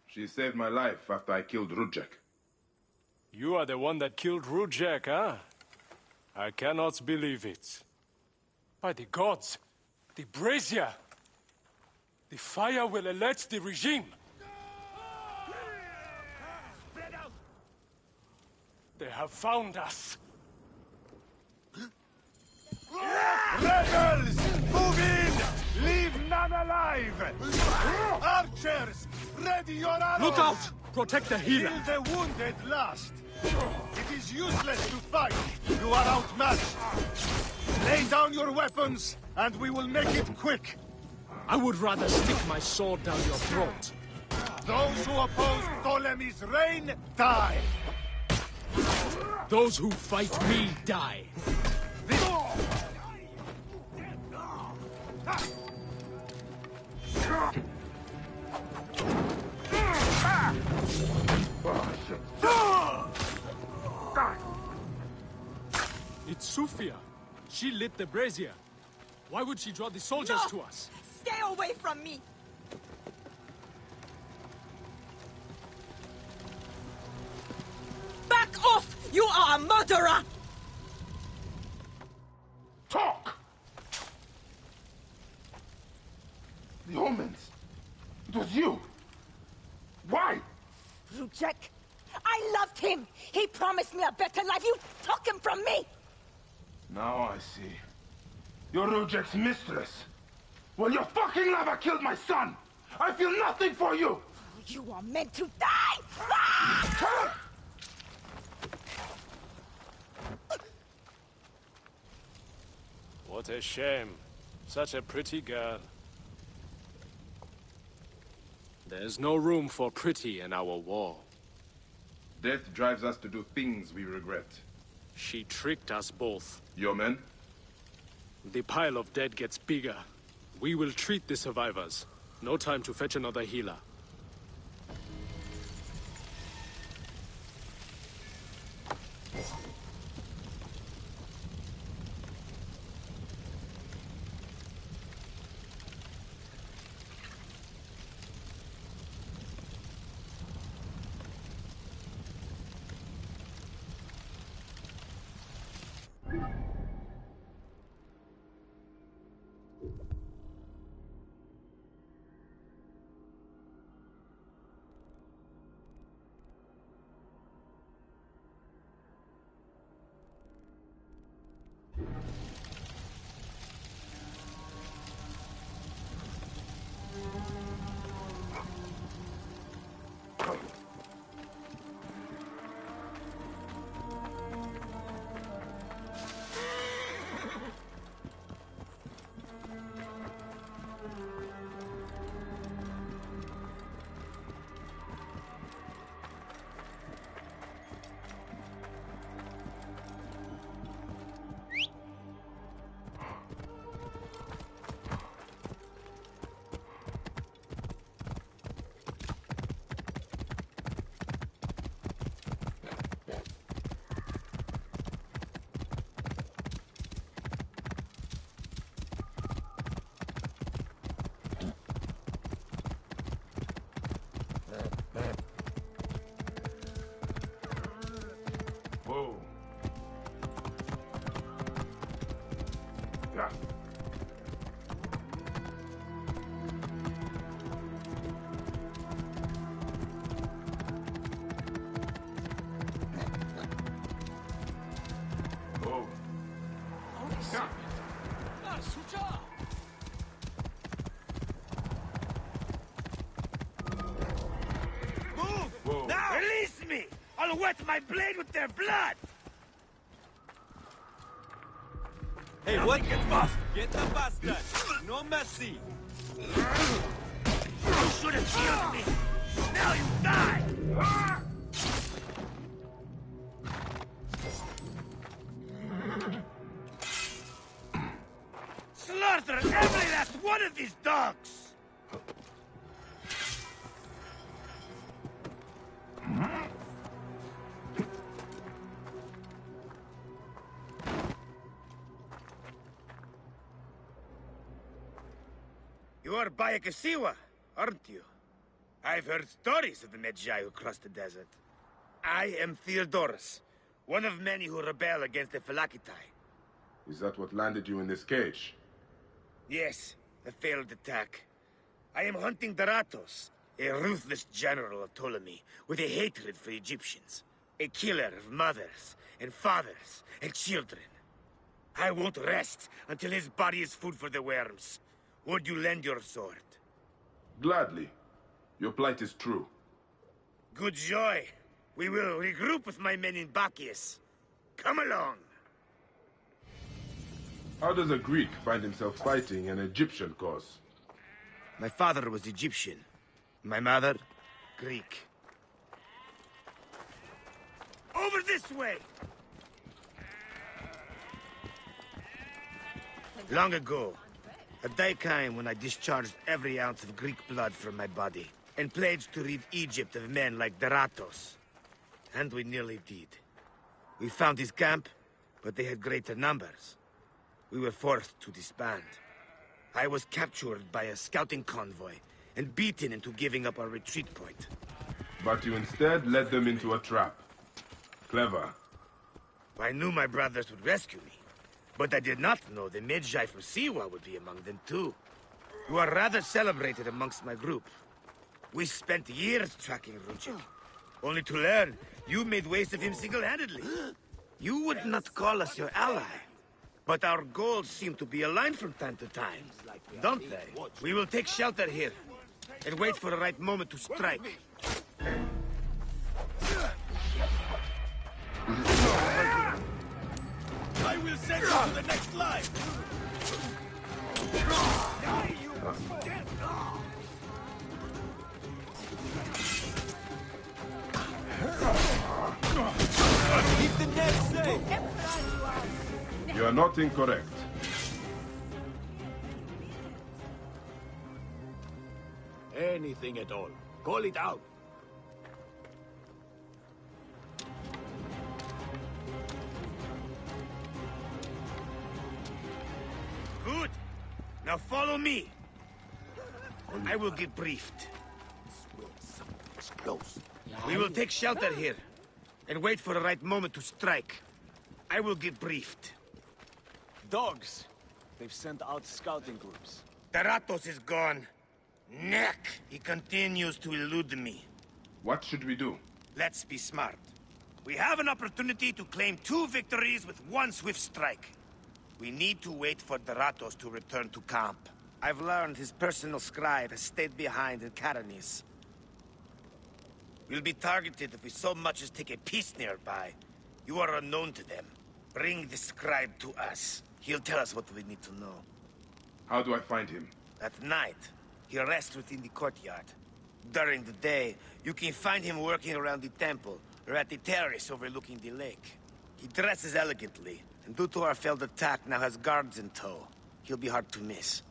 She saved my life after I killed Rudjek. You are the one that killed Rudjek, huh? I cannot believe it. By the gods, the brazier! The fire will alert the regime! They have found us! Rebels! Move in! Leave none alive! Archers! Ready your arrows! Look out! Protect the healer! Kill the wounded last! It is useless to fight! You are outmatched! Lay down your weapons, and we will make it quick! I would rather stick my sword down your throat. Those who oppose Ptolemy's reign, die! Those who fight me, die! It's Sufia. She lit the brazier. Why would she draw the soldiers to us? Stay away from me! Back off! You are a murderer! Talk! The omens. It was you. Why? Rudjek, I loved him! He promised me a better life! You took him from me! Now I see. You're Rudjek's mistress. Well, your fucking lover killed my son! I feel nothing for you! You are meant to die! Ah! What a shame. Such a pretty girl. There's no room for pretty in our war. Death drives us to do things we regret. She tricked us both. Your men? The pile of dead gets bigger. We will treat the survivors. No time to fetch another healer. Whoa. Yeah. Whoa. Yeah. Move! Whoa. Now! Release me! I'll wet my blade with their blood! Hey, what? Get fast! Get the bastard! No mercy! You should have killed me! Now you die! Slaughter every last one of these dogs! You're Bayekasiwa, aren't you? I've heard stories of the Medjay who crossed the desert. I am Theodorus, one of many who rebel against the Phylakitai. Is that what landed you in this cage? Yes, a failed attack. I am hunting Daratos, a ruthless general of Ptolemy, with a hatred for Egyptians. A killer of mothers, and fathers, and children. I won't rest until his body is food for the worms. Would you lend your sword? Gladly. Your plight is true. Good joy. We will regroup with my men in Bacchius. Come along. How does a Greek find himself fighting an Egyptian cause? My father was Egyptian. My mother, Greek. Over this way! Long ago, a day came when I discharged every ounce of Greek blood from my body, and pledged to rid Egypt of men like Daratos. And we nearly did. We found his camp, but they had greater numbers. We were forced to disband. I was captured by a scouting convoy, and beaten into giving up our retreat point. But you instead led them into a trap. Clever. I knew my brothers would rescue me, but I did not know the Medjay from Siwa would be among them too. You are rather celebrated amongst my group. We spent years tracking Rujik, only to learn you made waste of him single-handedly. You would not call us your ally, but our goals seem to be aligned from time to time, don't they? We will take shelter here, and wait for the right moment to strike. I will send you to the next line! Keep the net safe! You are not incorrect. Anything at all. Call it out. Good. Now follow me. I will get briefed. Something's close. We will take shelter here, and wait for the right moment to strike. I will get briefed. Dogs. They've sent out scouting groups. Daratos is gone. Neck. He continues to elude me. What should we do? Let's be smart. We have an opportunity to claim 2 victories with 1 swift strike. We need to wait for Daratos to return to camp. I've learned his personal scribe has stayed behind in Caranis. We'll be targeted if we so much as take a piece nearby. You are unknown to them. Bring the scribe to us. He'll tell us what we need to know. How do I find him? At night, he rests within the courtyard. During the day, you can find him working around the temple, or at the terrace overlooking the lake. He dresses elegantly, and due to our failed attack, now has guards in tow. He'll be hard to miss.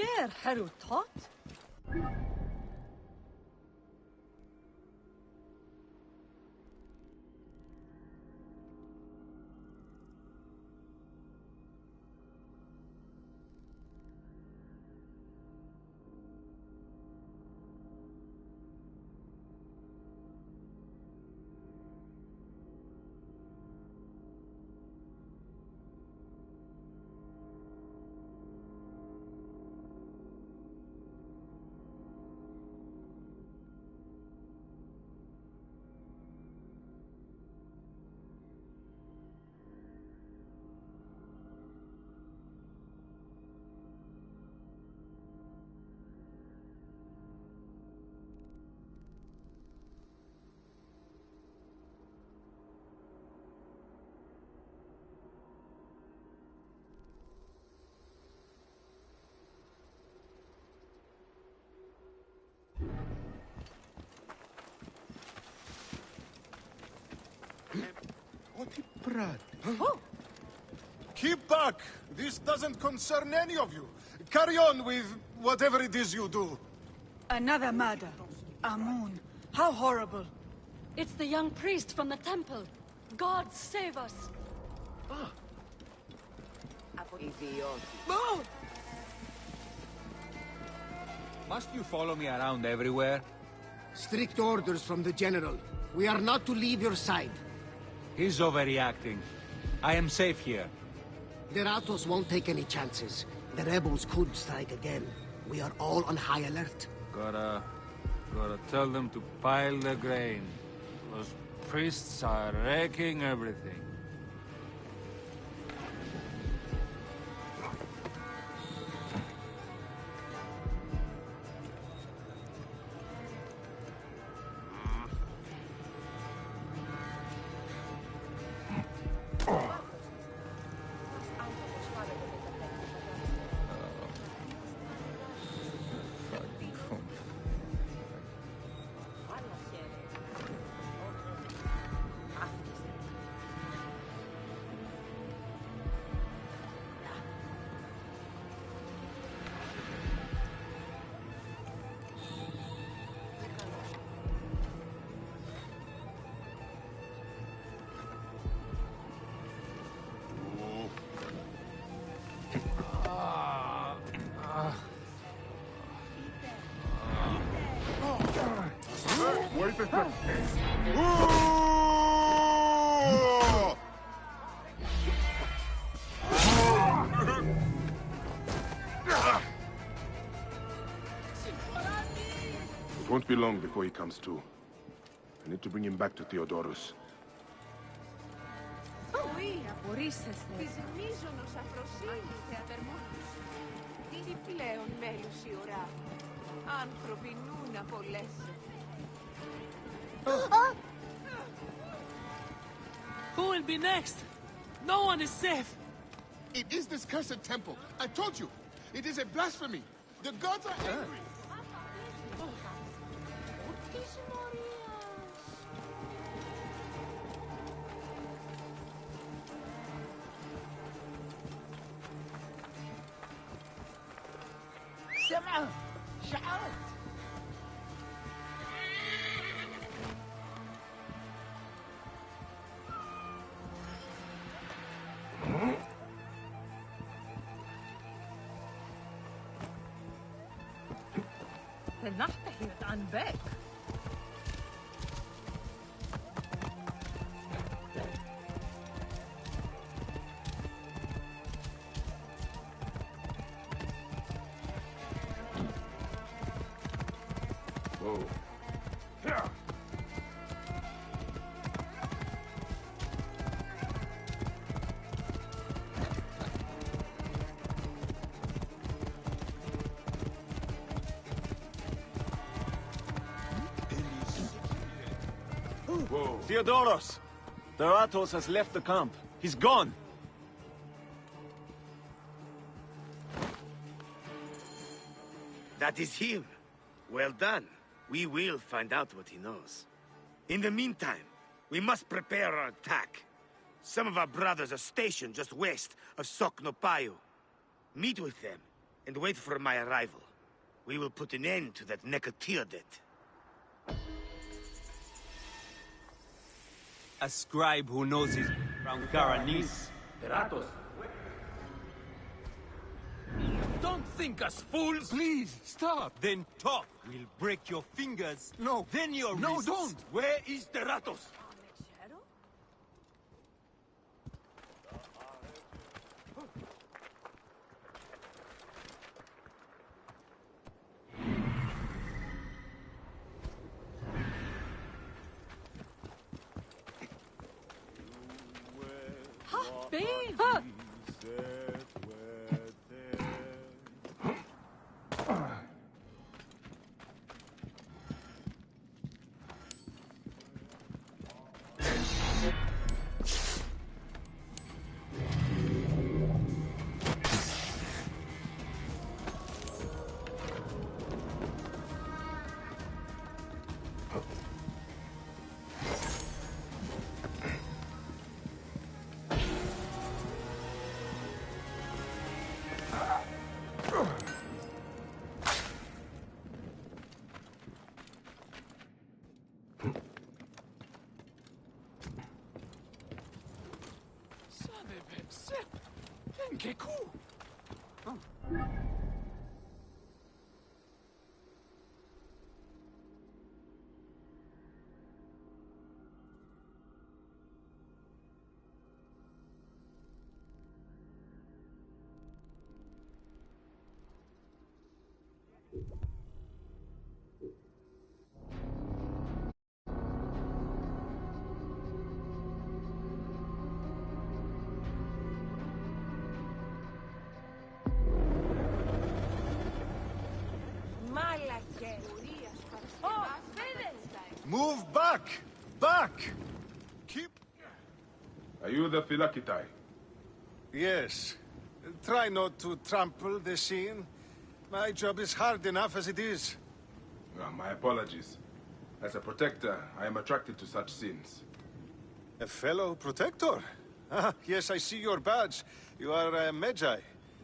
Ger Herutot? Oh. Keep back! This doesn't concern any of you. Carry on with whatever it is you do. Another murder. Amun. How horrible. It's the young priest from the temple. God save us. Move! Must you follow me around everywhere? Strict orders from the General. We are not to leave your side. He's overreacting. I am safe here. The Ratos won't take any chances. The rebels could strike again. We are all on high alert. Gotta tell them to pile the grain. Those priests are wrecking everything. Wait a second. It won't be long before he comes to. I need to bring him back to Theodorus. Oui, απορρίσσεστε. Πισμίζωνος αφροσύνης θεατερμόνους. Τι πλέον μέλους η ώρα. Άνθρωποι νουν απολέσαι. Who will be next? No one is safe. It is this cursed temple. I told you. It is a blasphemy. The gods are angry. سمعة شعرت نحتحيت عن باك. Whoa. Yeah. Whoa. Theodoros! The Ratos has left the camp. He's gone! That is him. Well done. We will find out what he knows. In the meantime, we must prepare our attack. Some of our brothers are stationed just west of Soknopayu. Meet with them, and wait for my arrival. We will put an end to that Necotia debt. A scribe who knows his from Karanis. Teratos. Don't think us fools! Please, stop! Then talk! We'll break your fingers. No. Then your No, wrists. don't! Where is Teratos? Babe! Move back! Back! Keep... Are you the Philakitai? Yes. Try not to trample the scene. My job is hard enough as it is. My apologies. As a protector, I am attracted to such scenes. A fellow protector? Ah, yes, I see your badge. You are a Magi.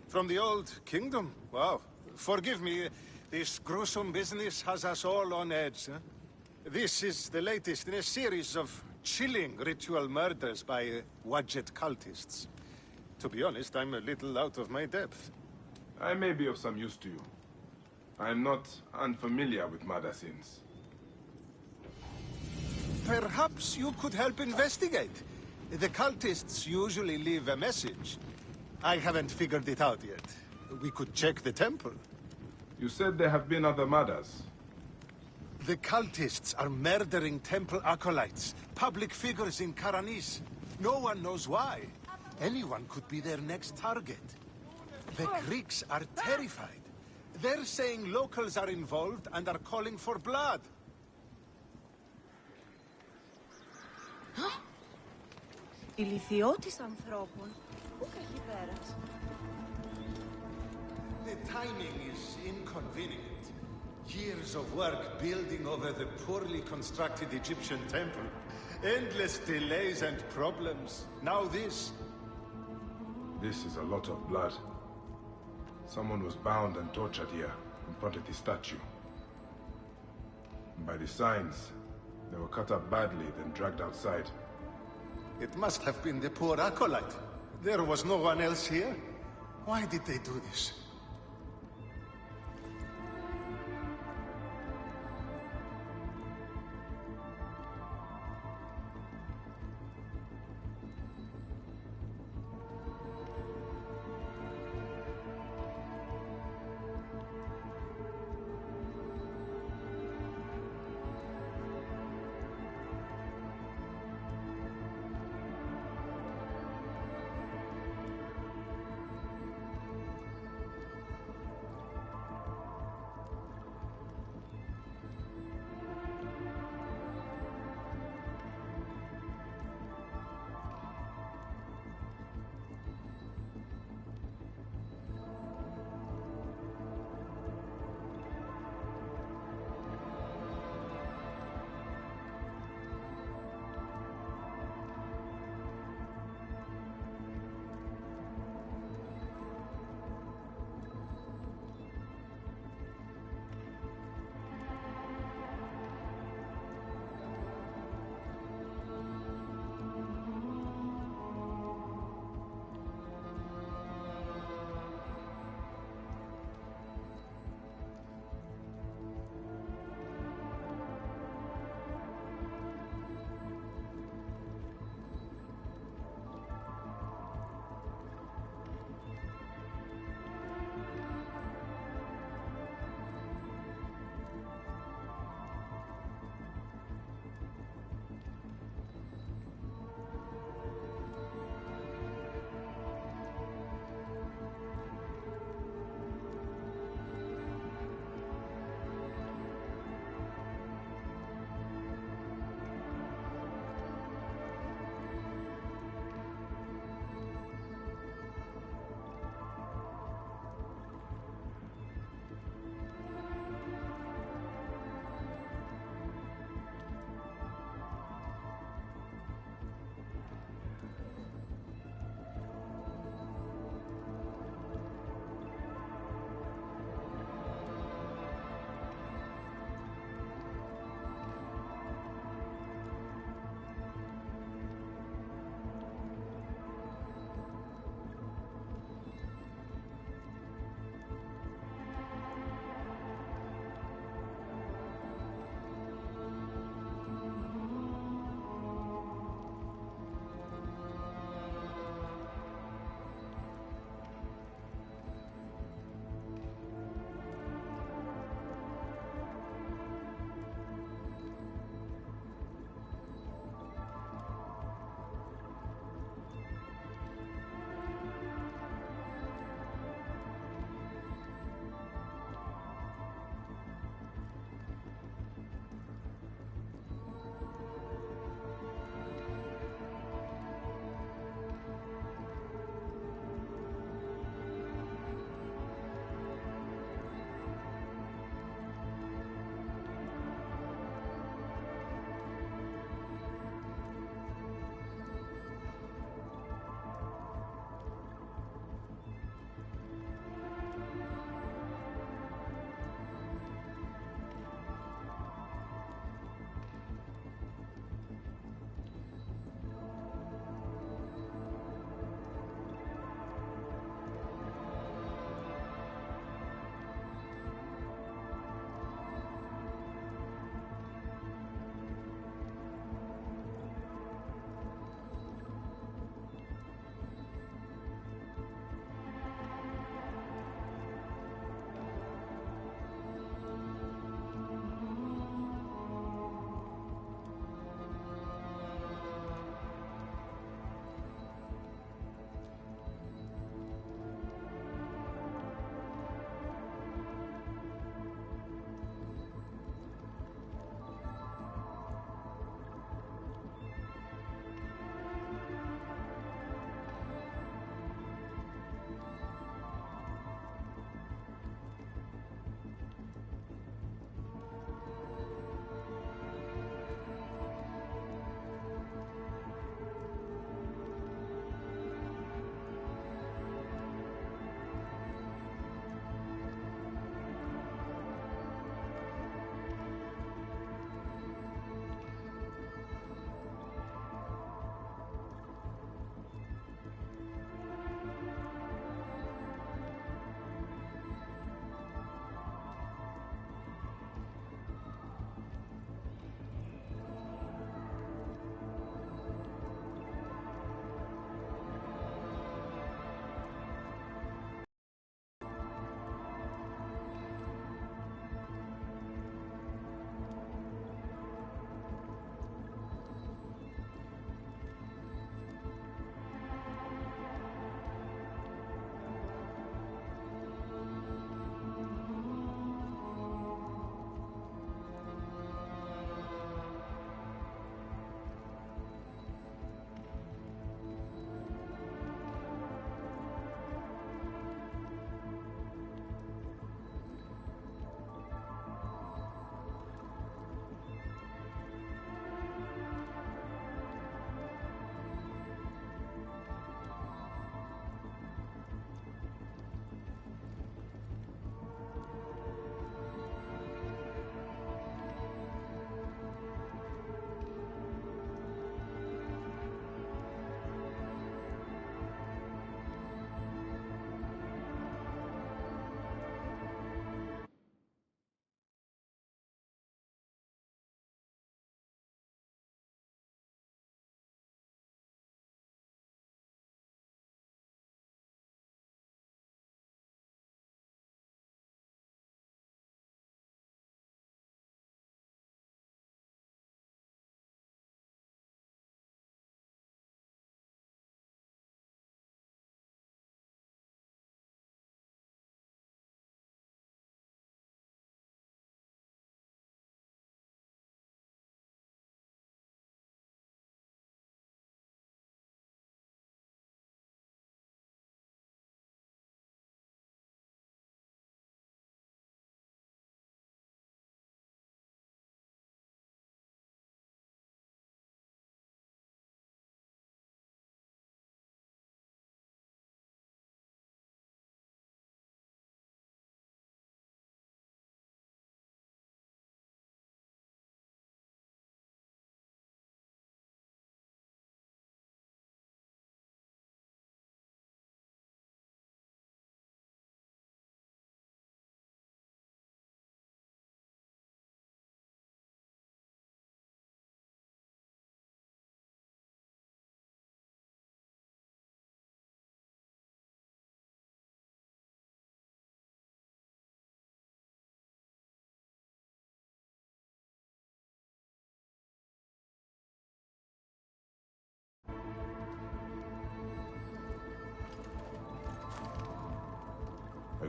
From the old kingdom? Wow. Forgive me, this gruesome business has us all on edge. Huh? This is the latest in a series of chilling ritual murders by Wadjet cultists. To be honest, I'm a little out of my depth. I may be of some use to you. I am not unfamiliar with murder scenes. Perhaps you could help investigate. The cultists usually leave a message. I haven't figured it out yet. We could check the temple. You said there have been other murders. The cultists are murdering temple acolytes, public figures in Karanis. No one knows why. Anyone could be their next target. The Greeks are terrified. They're saying locals are involved and are calling for blood. Ηλιθιώτης ανθρώπων. Πού έχει πέρας. The timing is inconvenient. Years of work building over the poorly constructed Egyptian temple. Endless delays and problems. Now this. This is a lot of blood. Someone was bound and tortured here, in front of the statue. By the signs, they were cut up badly, then dragged outside. It must have been the poor acolyte. There was no one else here. Why did they do this?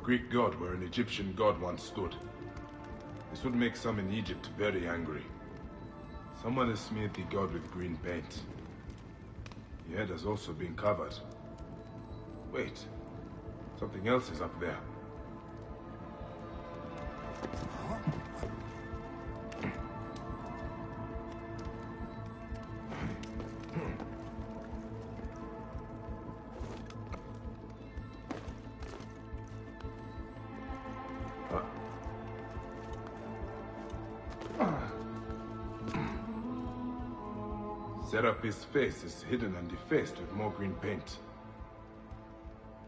Greek god where an Egyptian god once stood. This would make some in Egypt very angry. Someone has smeared the god with green paint. The head has also been covered. Wait, something else is up there. Serapis' face is hidden and defaced with more green paint.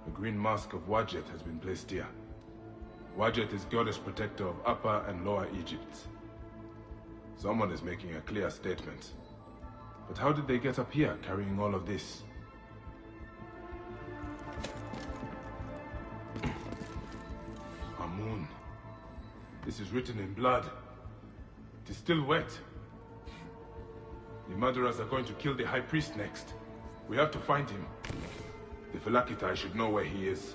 The green mask of Wadjet has been placed here. Wadjet is goddess protector of Upper and Lower Egypt. Someone is making a clear statement. But how did they get up here carrying all of this? Amun. This is written in blood. It is still wet. The murderers are going to kill the High Priest next. We have to find him. The Phylakitai should know where he is.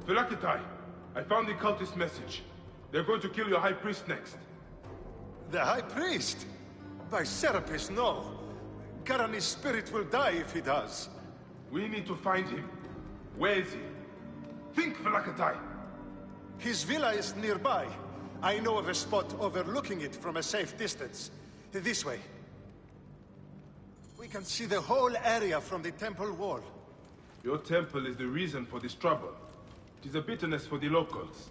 Phylakitai! I found the cultist message. They're going to kill your High Priest next. The High Priest? By Serapis, no. Karani's spirit will die if he does. We need to find him. Where is he? Think, Phylakitai! His villa is nearby. I know of a spot overlooking it from a safe distance. This way. We can see the whole area from the temple wall. Your temple is the reason for this trouble. It is a bitterness for the locals.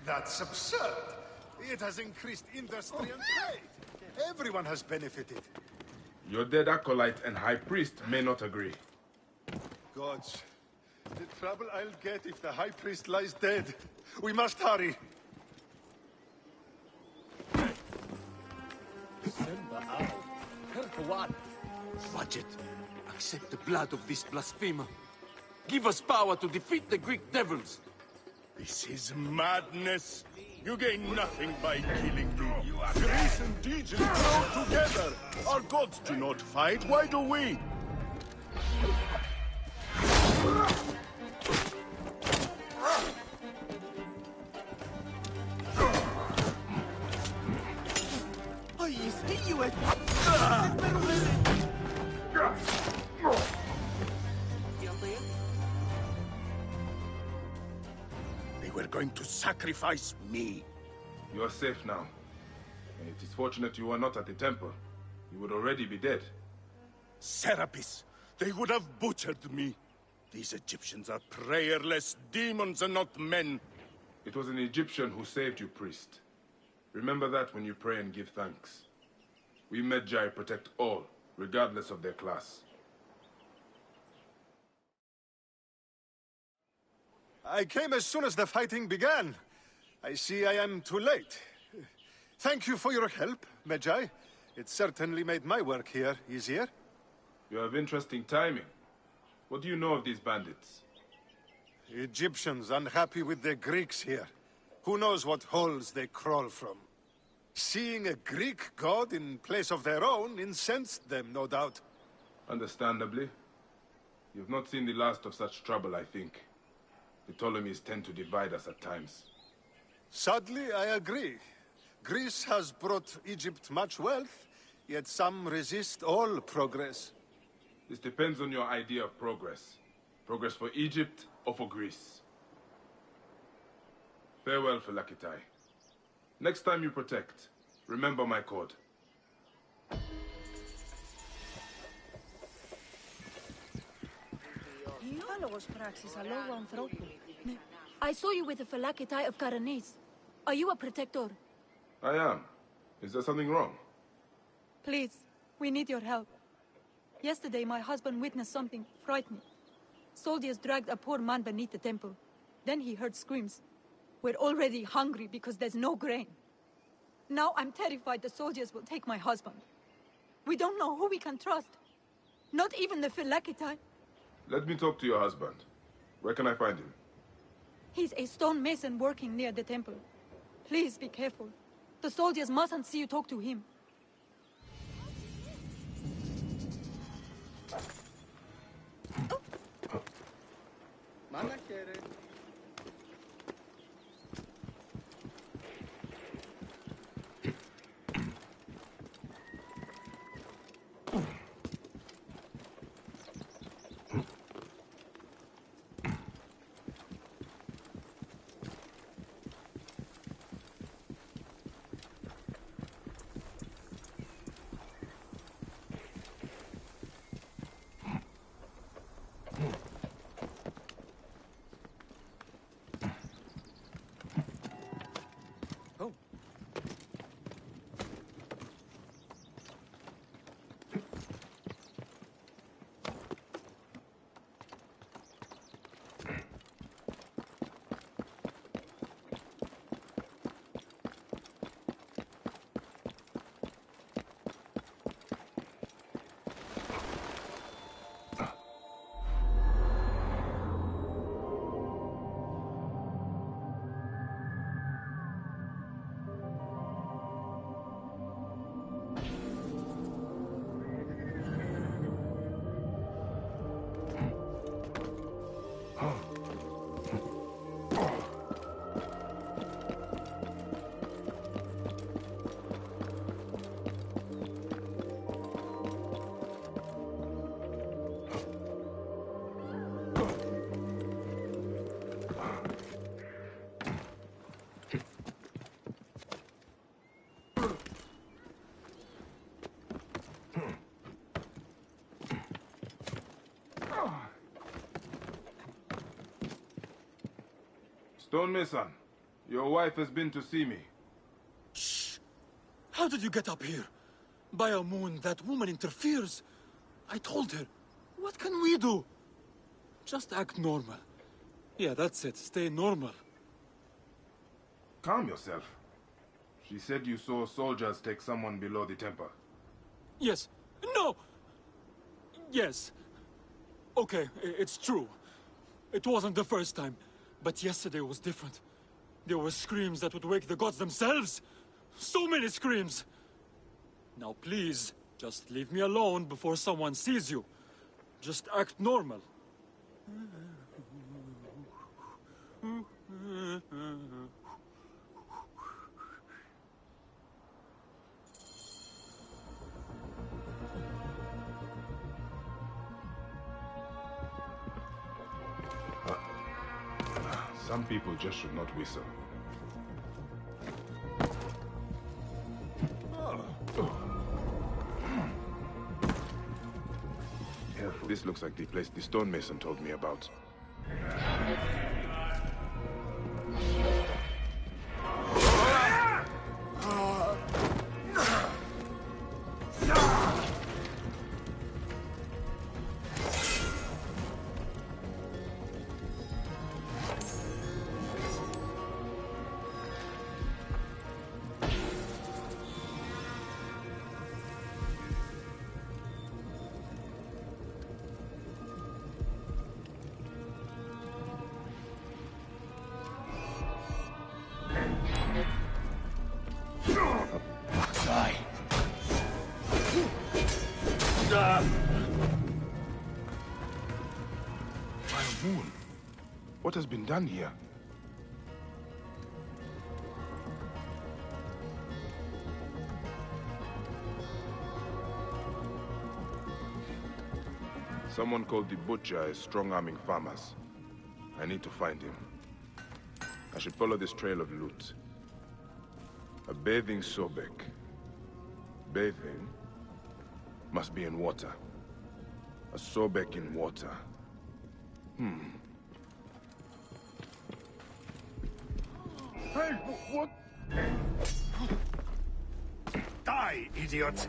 That's absurd. It has increased industry and trade. Everyone has benefited. Your dead acolyte and high priest may not agree. Gods, the trouble I'll get if the high priest lies dead. We must hurry. Budget, accept the blood of this blasphemer. Give us power to defeat the Greek devils. This is madness. You gain nothing by killing me. Greece and Egypt grow together. Our gods do not fight. Why do we? They were going to sacrifice me. You are safe now. And it is fortunate you are not at the temple. You would already be dead. Serapis, they would have butchered me. These Egyptians are prayerless demons and not men. It was an Egyptian who saved you, priest. Remember that when you pray and give thanks. We Medjay protect all, regardless of their class. I came as soon as the fighting began. I see I am too late. Thank you for your help, Medjay. It certainly made my work here easier. You have interesting timing. What do you know of these bandits? Egyptians unhappy with the Greeks here. Who knows what holes they crawl from. Seeing a Greek god in place of their own incensed them, no doubt. Understandably. You've not seen the last of such trouble, I think. The Ptolemies tend to divide us at times. Sadly, I agree. Greece has brought Egypt much wealth, yet some resist all progress. This depends on your idea of progress. Progress for Egypt or for Greece. Farewell, Phylakitai. Next time you protect, remember my code. I saw you with the Phylakitai of Karanis. Are you a protector? I am. Is there something wrong? Please, we need your help. Yesterday, my husband witnessed something frightening. Soldiers dragged a poor man beneath the temple. Then he heard screams. We're already hungry because there's no grain. Now I'm terrified the soldiers will take my husband. We don't know who we can trust. Not even the Philakitai. Let me talk to your husband. Where can I find him? He's a stonemason working near the temple. Please be careful. The soldiers mustn't see you talk to him. Stonemason, your wife has been to see me. Shh! How did you get up here? By a moon, that woman interferes. I told her. What can we do? Just act normal. Yeah, that's it. Stay normal. Calm yourself. She said you saw soldiers take someone below the temple. Yes. No! Yes. Okay, it's true. It wasn't the first time. But yesterday was different. There were screams that would wake the gods themselves. So many screams. Now please, just leave me alone before someone sees you. Just act normal. Some people just should not whistle. This looks like the place the stonemason told me about. What has been done here? Someone called the Butcher is strong-arming farmers. I need to find him. I should follow this trail of loot. A bathing Sobek. Bathing must be in water. A Sobek in water. Hey, what? Die, idiot!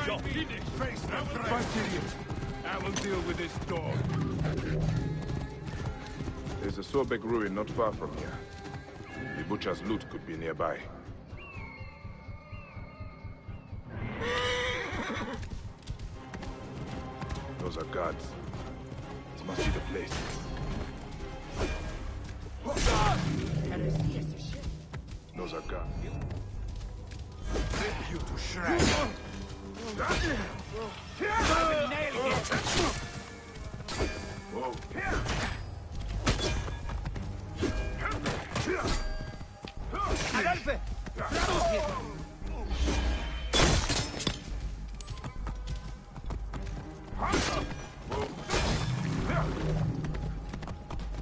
You're finished. Face the threat. Bunch idiot. I will deal with this dog. There's a Sobek ruin not far from here. The butcher's loot could be nearby. Those are guards. This must be the place. Those are guards. Rip you to shreds. Whoa. Adolphe!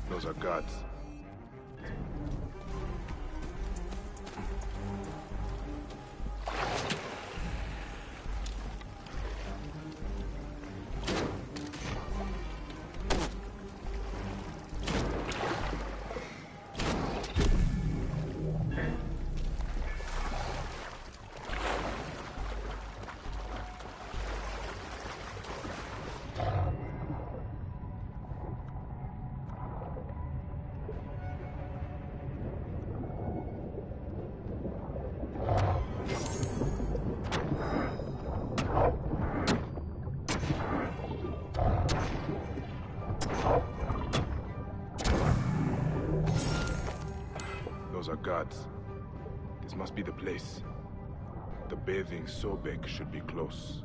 Those are guards. Those are guards. This must be the place. The bathing Sobek should be close.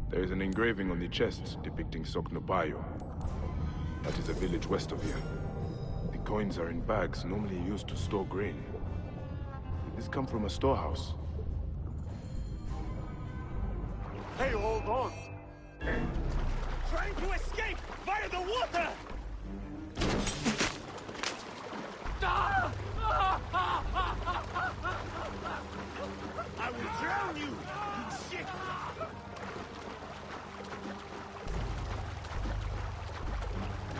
There is an engraving on the chest depicting Soknopayo. That is a village west of here. The coins are in bags normally used to store grain. Did this come from a storehouse? Hey, hold on! Trying to escape via the water! I will drown you, you shit!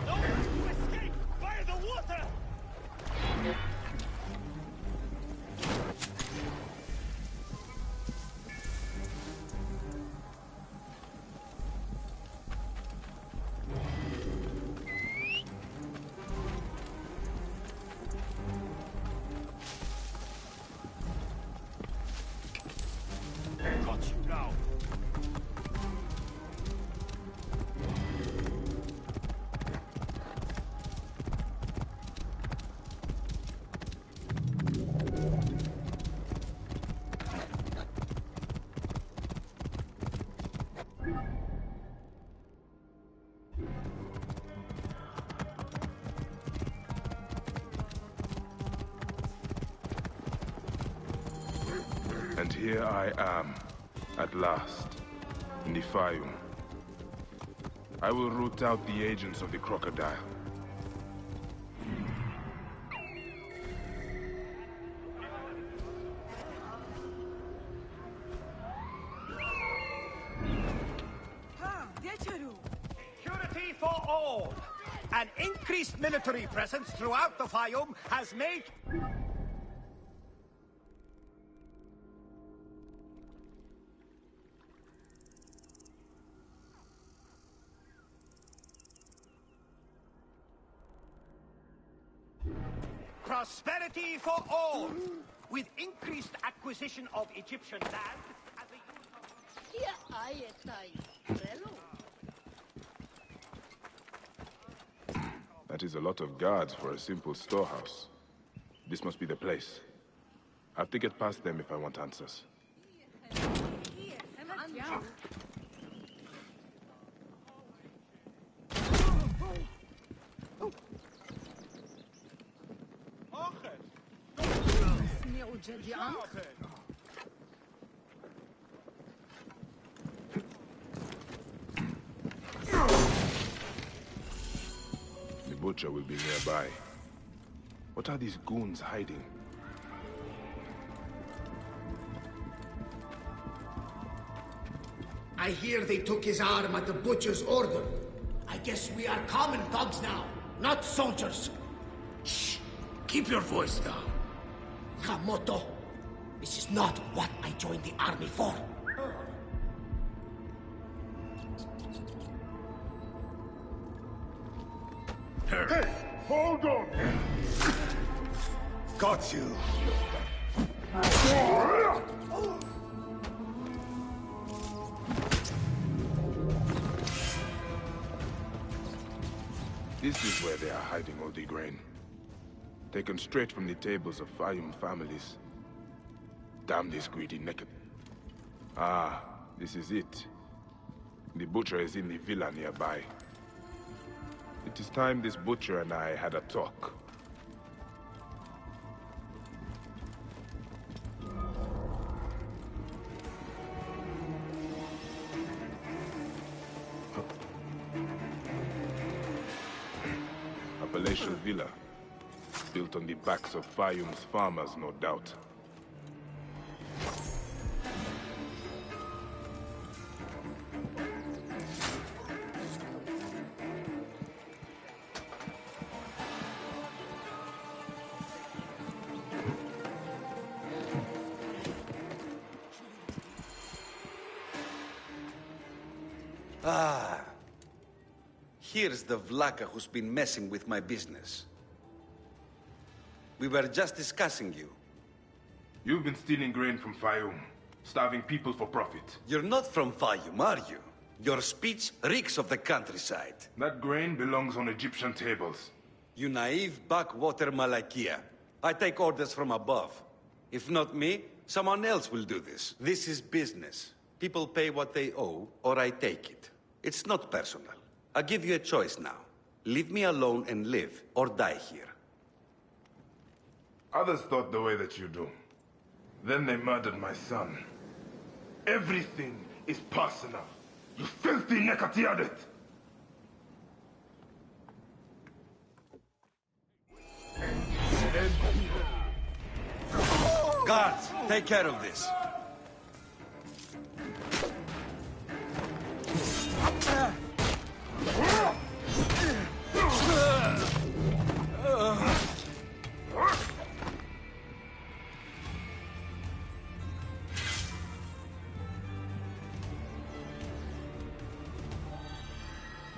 No way to escape via the water! Got you now. And here I am, at last, in the Fayum. I will root out the agents of the crocodile. Security for all. An increased military presence throughout the Fayum has made... Prosperity for all, with increased acquisition of Egyptian land and the use of... That is a lot of guards for a simple storehouse. This must be the place. I have to get past them if I want answers. The butcher will be nearby. What are these goons hiding? I hear they took his arm at the butcher's order. I guess we are common thugs now, not soldiers. Shh! Keep your voice down. Yamoto, This is not what I joined the army for. Hey, hold on! Got you. This is where they are hiding all the grain. Taken straight from the tables of Fayum families. Damn this greedy naked. Ah, this is it. The butcher is in the villa nearby. It is time this butcher and I had a talk. A palatial villa. Built on the backs of Fayum's farmers, no doubt. Ah. Here's the Vlaka who's been messing with my business. We were just discussing you. You've been stealing grain from Fayum, starving people for profit. You're not from Fayum, are you? Your speech reeks of the countryside. That grain belongs on Egyptian tables. You naive backwater Malakia. I take orders from above. If not me, someone else will do this. This is business. People pay what they owe, or I take it. It's not personal. I give you a choice now. Leave me alone and live, or die here. Others thought the way that you do. Then they murdered my son. Everything is personal. You filthy Nekatiadet! Guards, take care of this.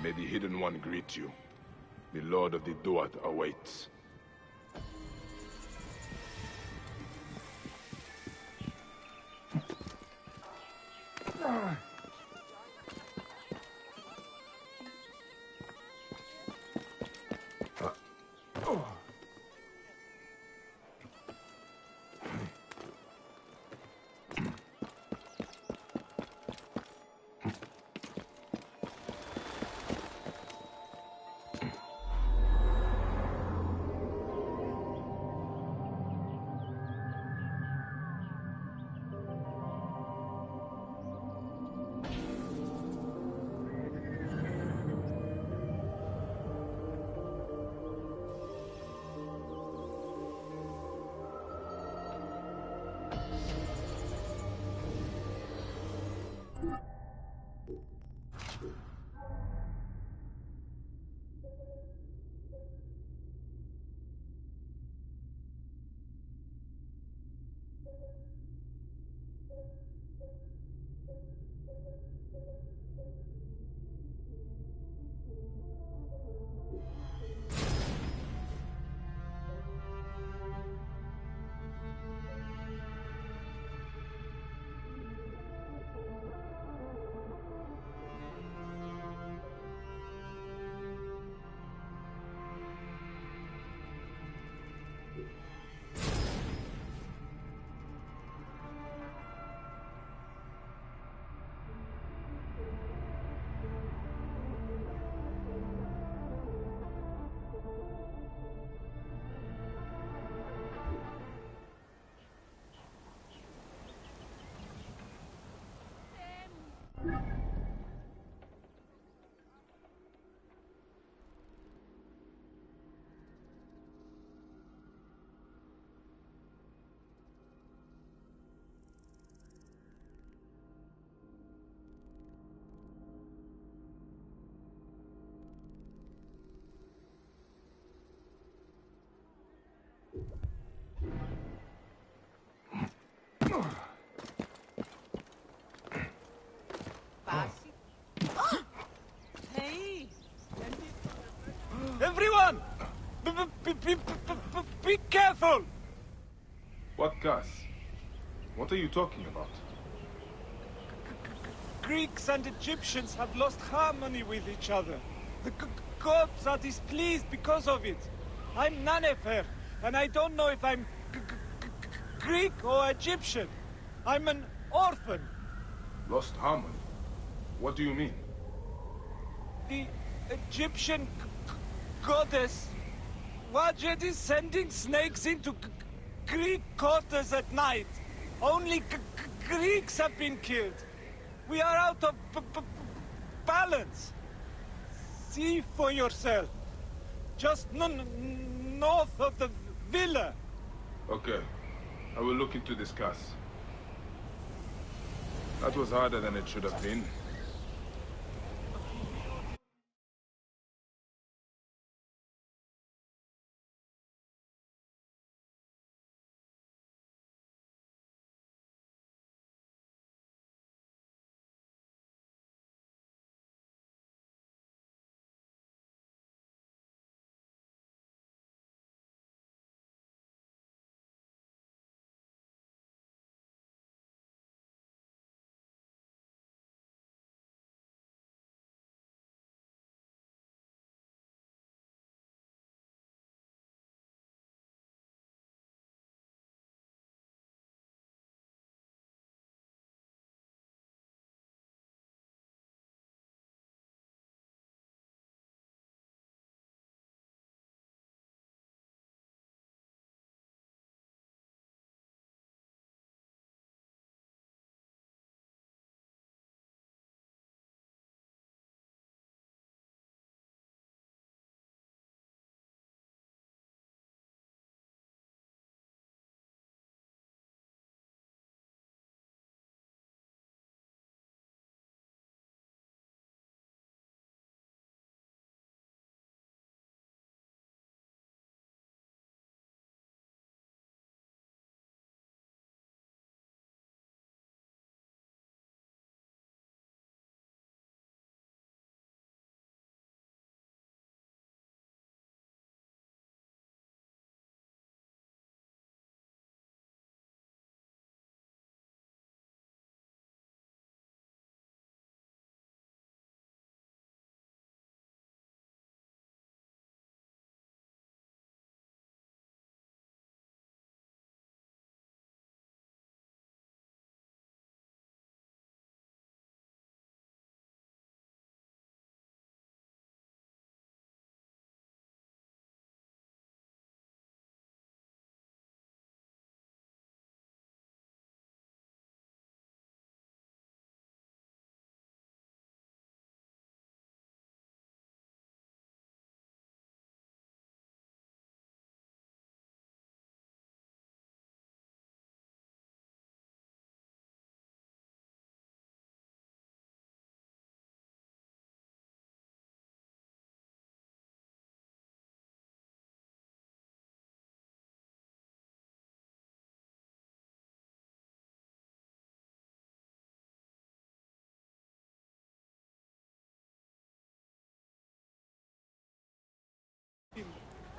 May the Hidden One greet you. The Lord of the Duat awaits. Be careful! What gas? What are you talking about? Greeks and Egyptians have lost harmony with each other. The gods are displeased because of it. I'm Nanefer, and I don't know if I'm Greek or Egyptian. I'm an orphan. Lost harmony? What do you mean? The Egyptian goddess Wajet is sending snakes into Greek quarters at night. Only Greeks have been killed. We are out of balance. See for yourself. Just north of the villa. Okay. I will look into this gas. That was harder than it should have been.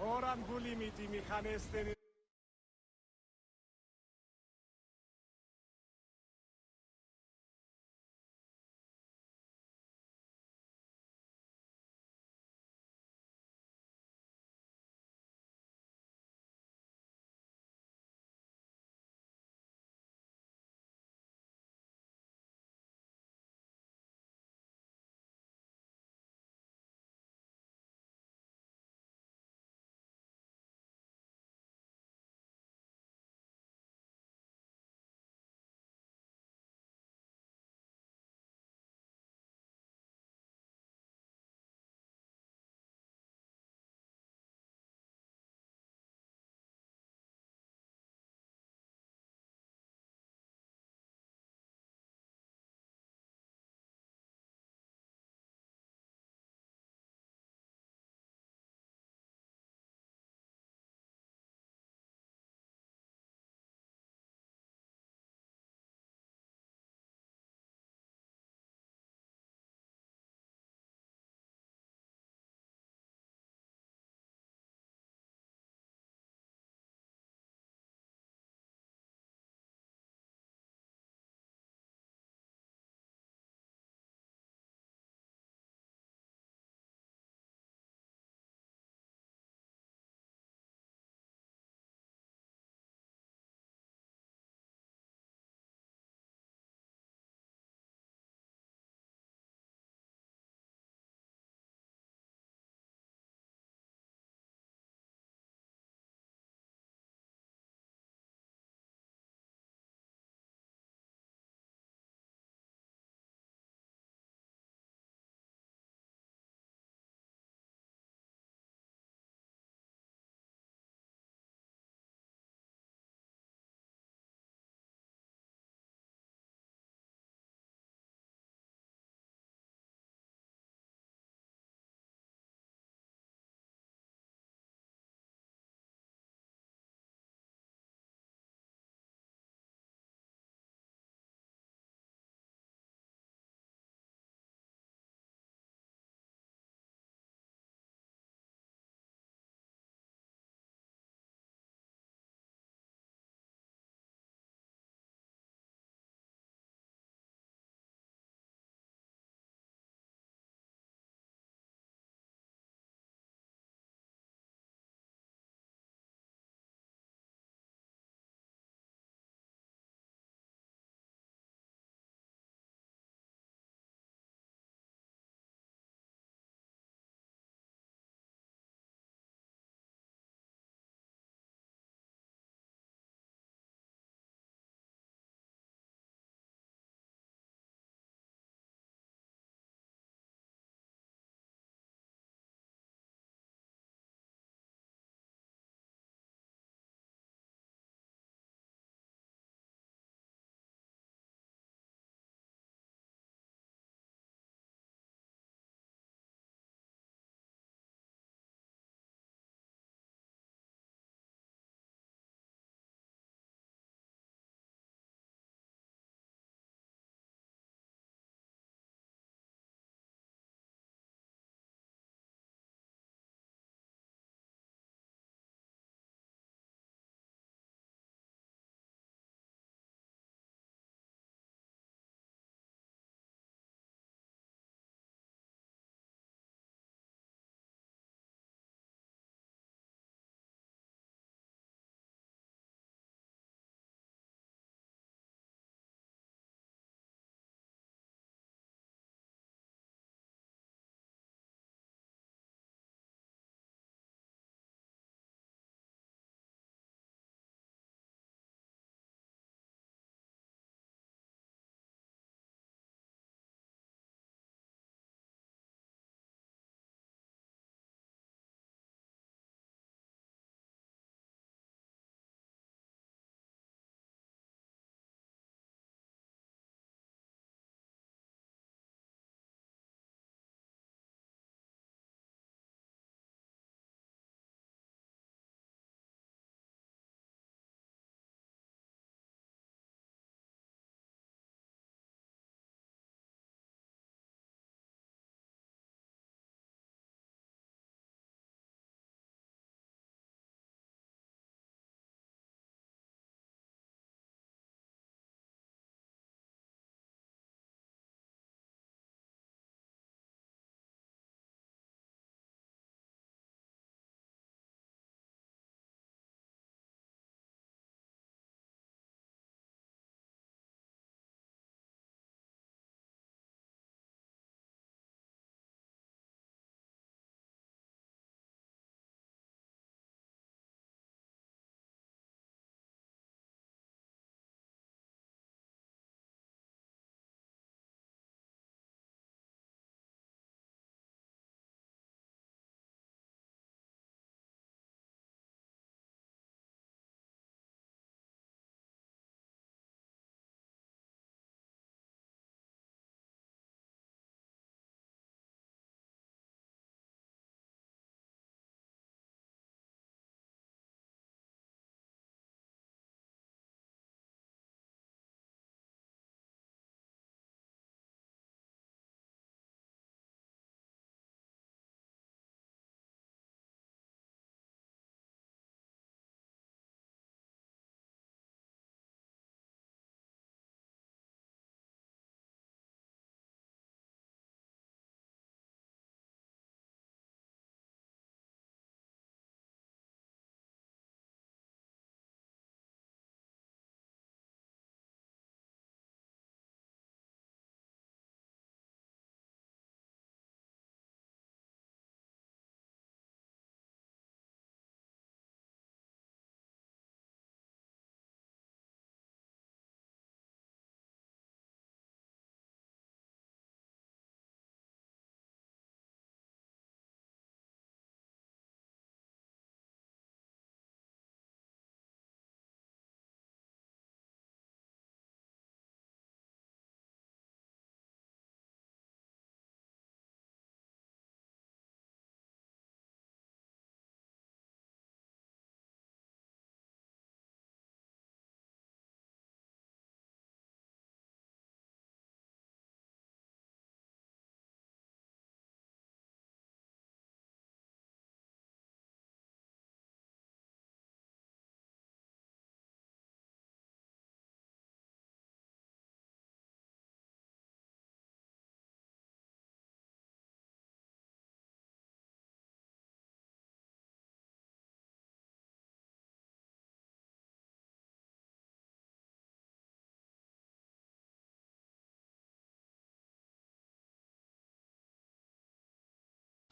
Oran bulimiti mi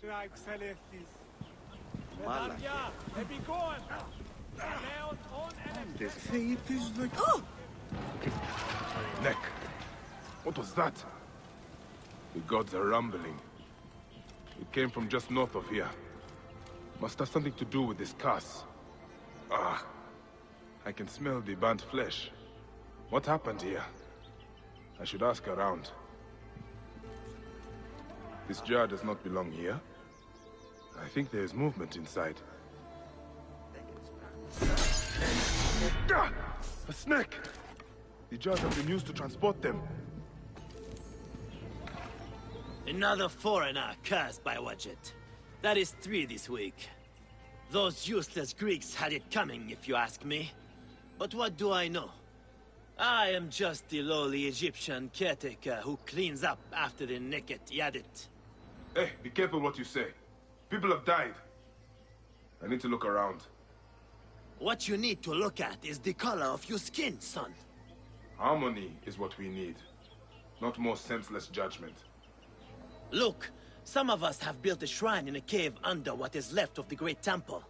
The faith is like... Neck, what was that? The gods are rumbling. It came from just north of here. Must have something to do with this curse. Ah, I can smell the burnt flesh. What happened here? I should ask around. This jar does not belong here. I think there is movement inside. Ah! A snake! The jars have been used to transport them. Another foreigner cursed by Wadjet. That is 3 this week. Those useless Greeks had it coming, if you ask me. But what do I know? I am just the lowly Egyptian caretaker who cleans up after the naked Yadit. Hey, be careful what you say. People have died. I need to look around. What you need to look at is the color of your skin, son. Harmony is what we need, not more senseless judgment. Look, some of us have built a shrine in a cave under what is left of the Great Temple.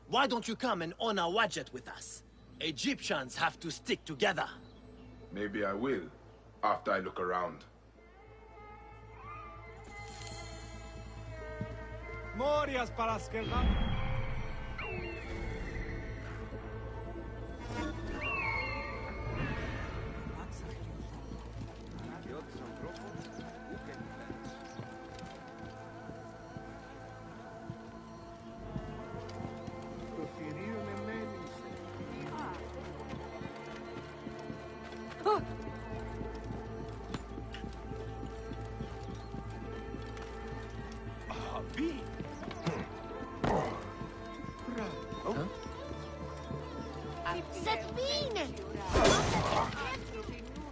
Why don't you come and honor Wadjet with us? Egyptians have to stick together. Maybe I will, after I look around. Morias para Skelvan.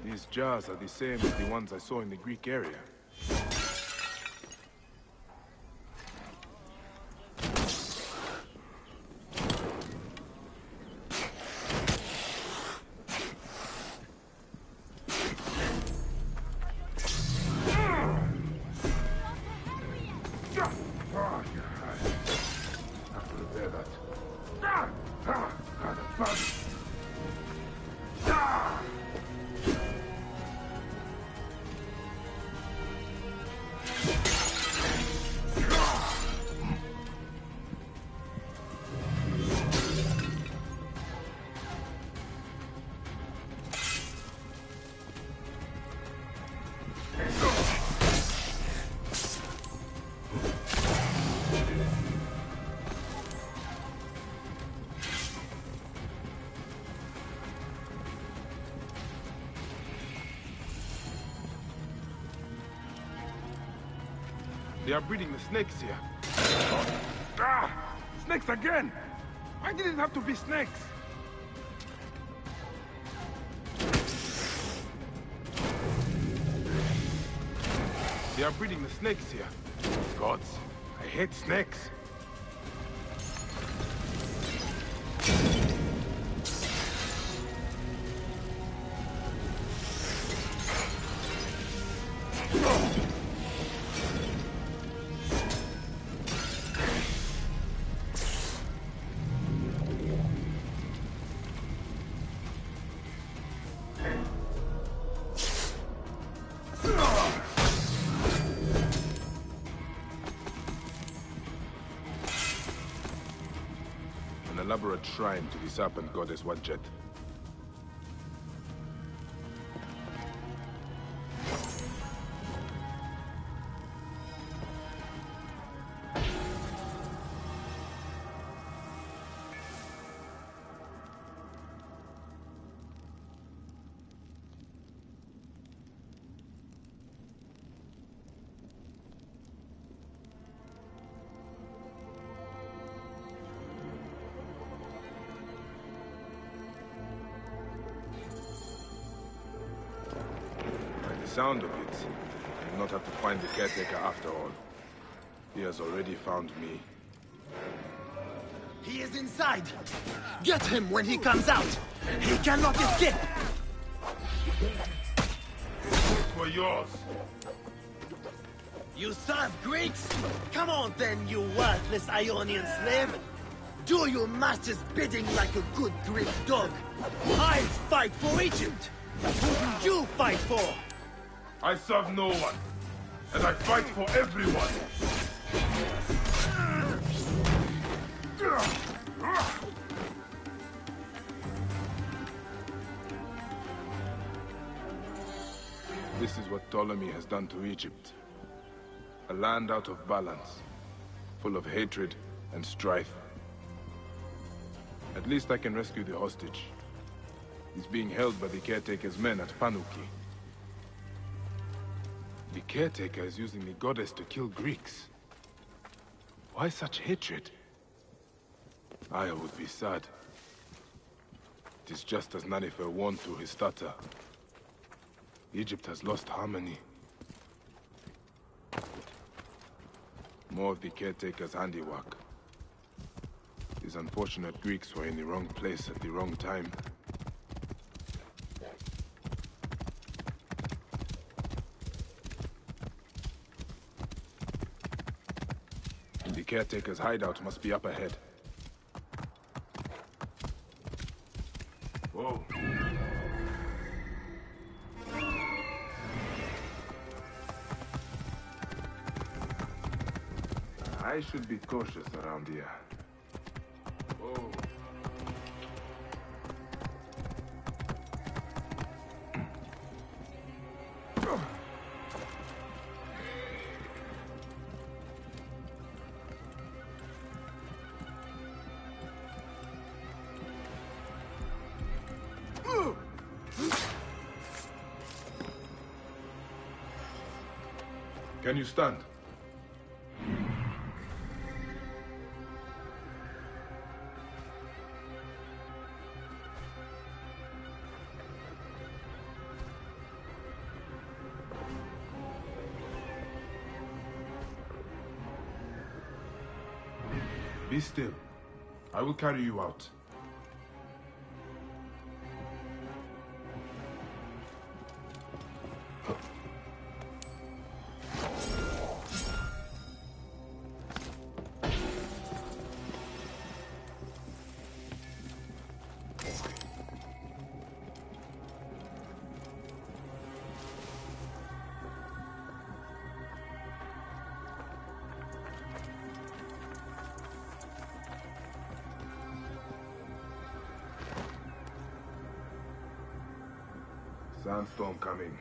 These jars are the same as the ones I saw in the Greek area. They are breeding the snakes here. Ah! Snakes again! Why did it have to be snakes? They are breeding the snakes here. Gods, I hate snakes. Elaborate shrine to the serpent goddess Wadjet. Sound of it, I will not have to find the caretaker after all. He has already found me. He is inside! Get him when he comes out! He cannot escape! For yours! You serve Greeks? Come on then, you worthless Ionian slave! Do your master's bidding like a good Greek dog! I fight for Egypt! Who do you fight for? I serve no one, and I fight for everyone! This is what Ptolemy has done to Egypt. A land out of balance, full of hatred and strife. At least I can rescue the hostage. He's being held by the caretaker's men at Panuki. The caretaker is using the goddess to kill Greeks. Why such hatred? I would be sad. It is just as Nanifer warned through his stutter. Egypt has lost harmony. More of the caretaker's handiwork. These unfortunate Greeks were in the wrong place at the wrong time. The caretaker's hideout must be up ahead. Whoa. I should be cautious around here. Whoa. Can you stand? Be still. I will carry you out. Sandstorm coming.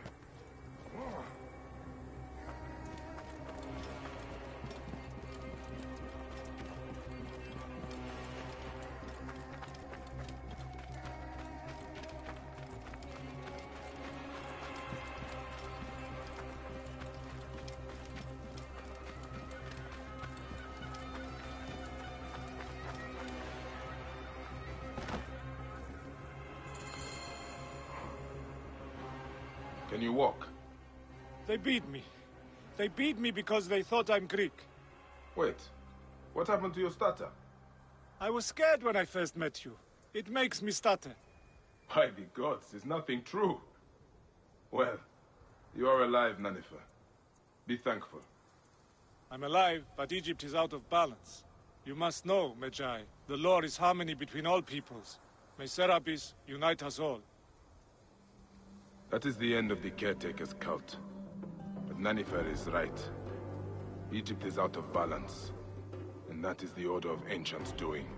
Can you walk? They beat me. They beat me because they thought I'm Greek. Wait, what happened to your stutter? I was scared when I first met you. It makes me stutter. By the gods, is nothing true. Well, you are alive, Nanifer. Be thankful. I'm alive, but Egypt is out of balance. You must know, Medjay, the law is harmony between all peoples. May Serapis unite us all. That is the end of the caretaker's cult. But Nanifer is right. Egypt is out of balance. And that is the Order of Ancients doing.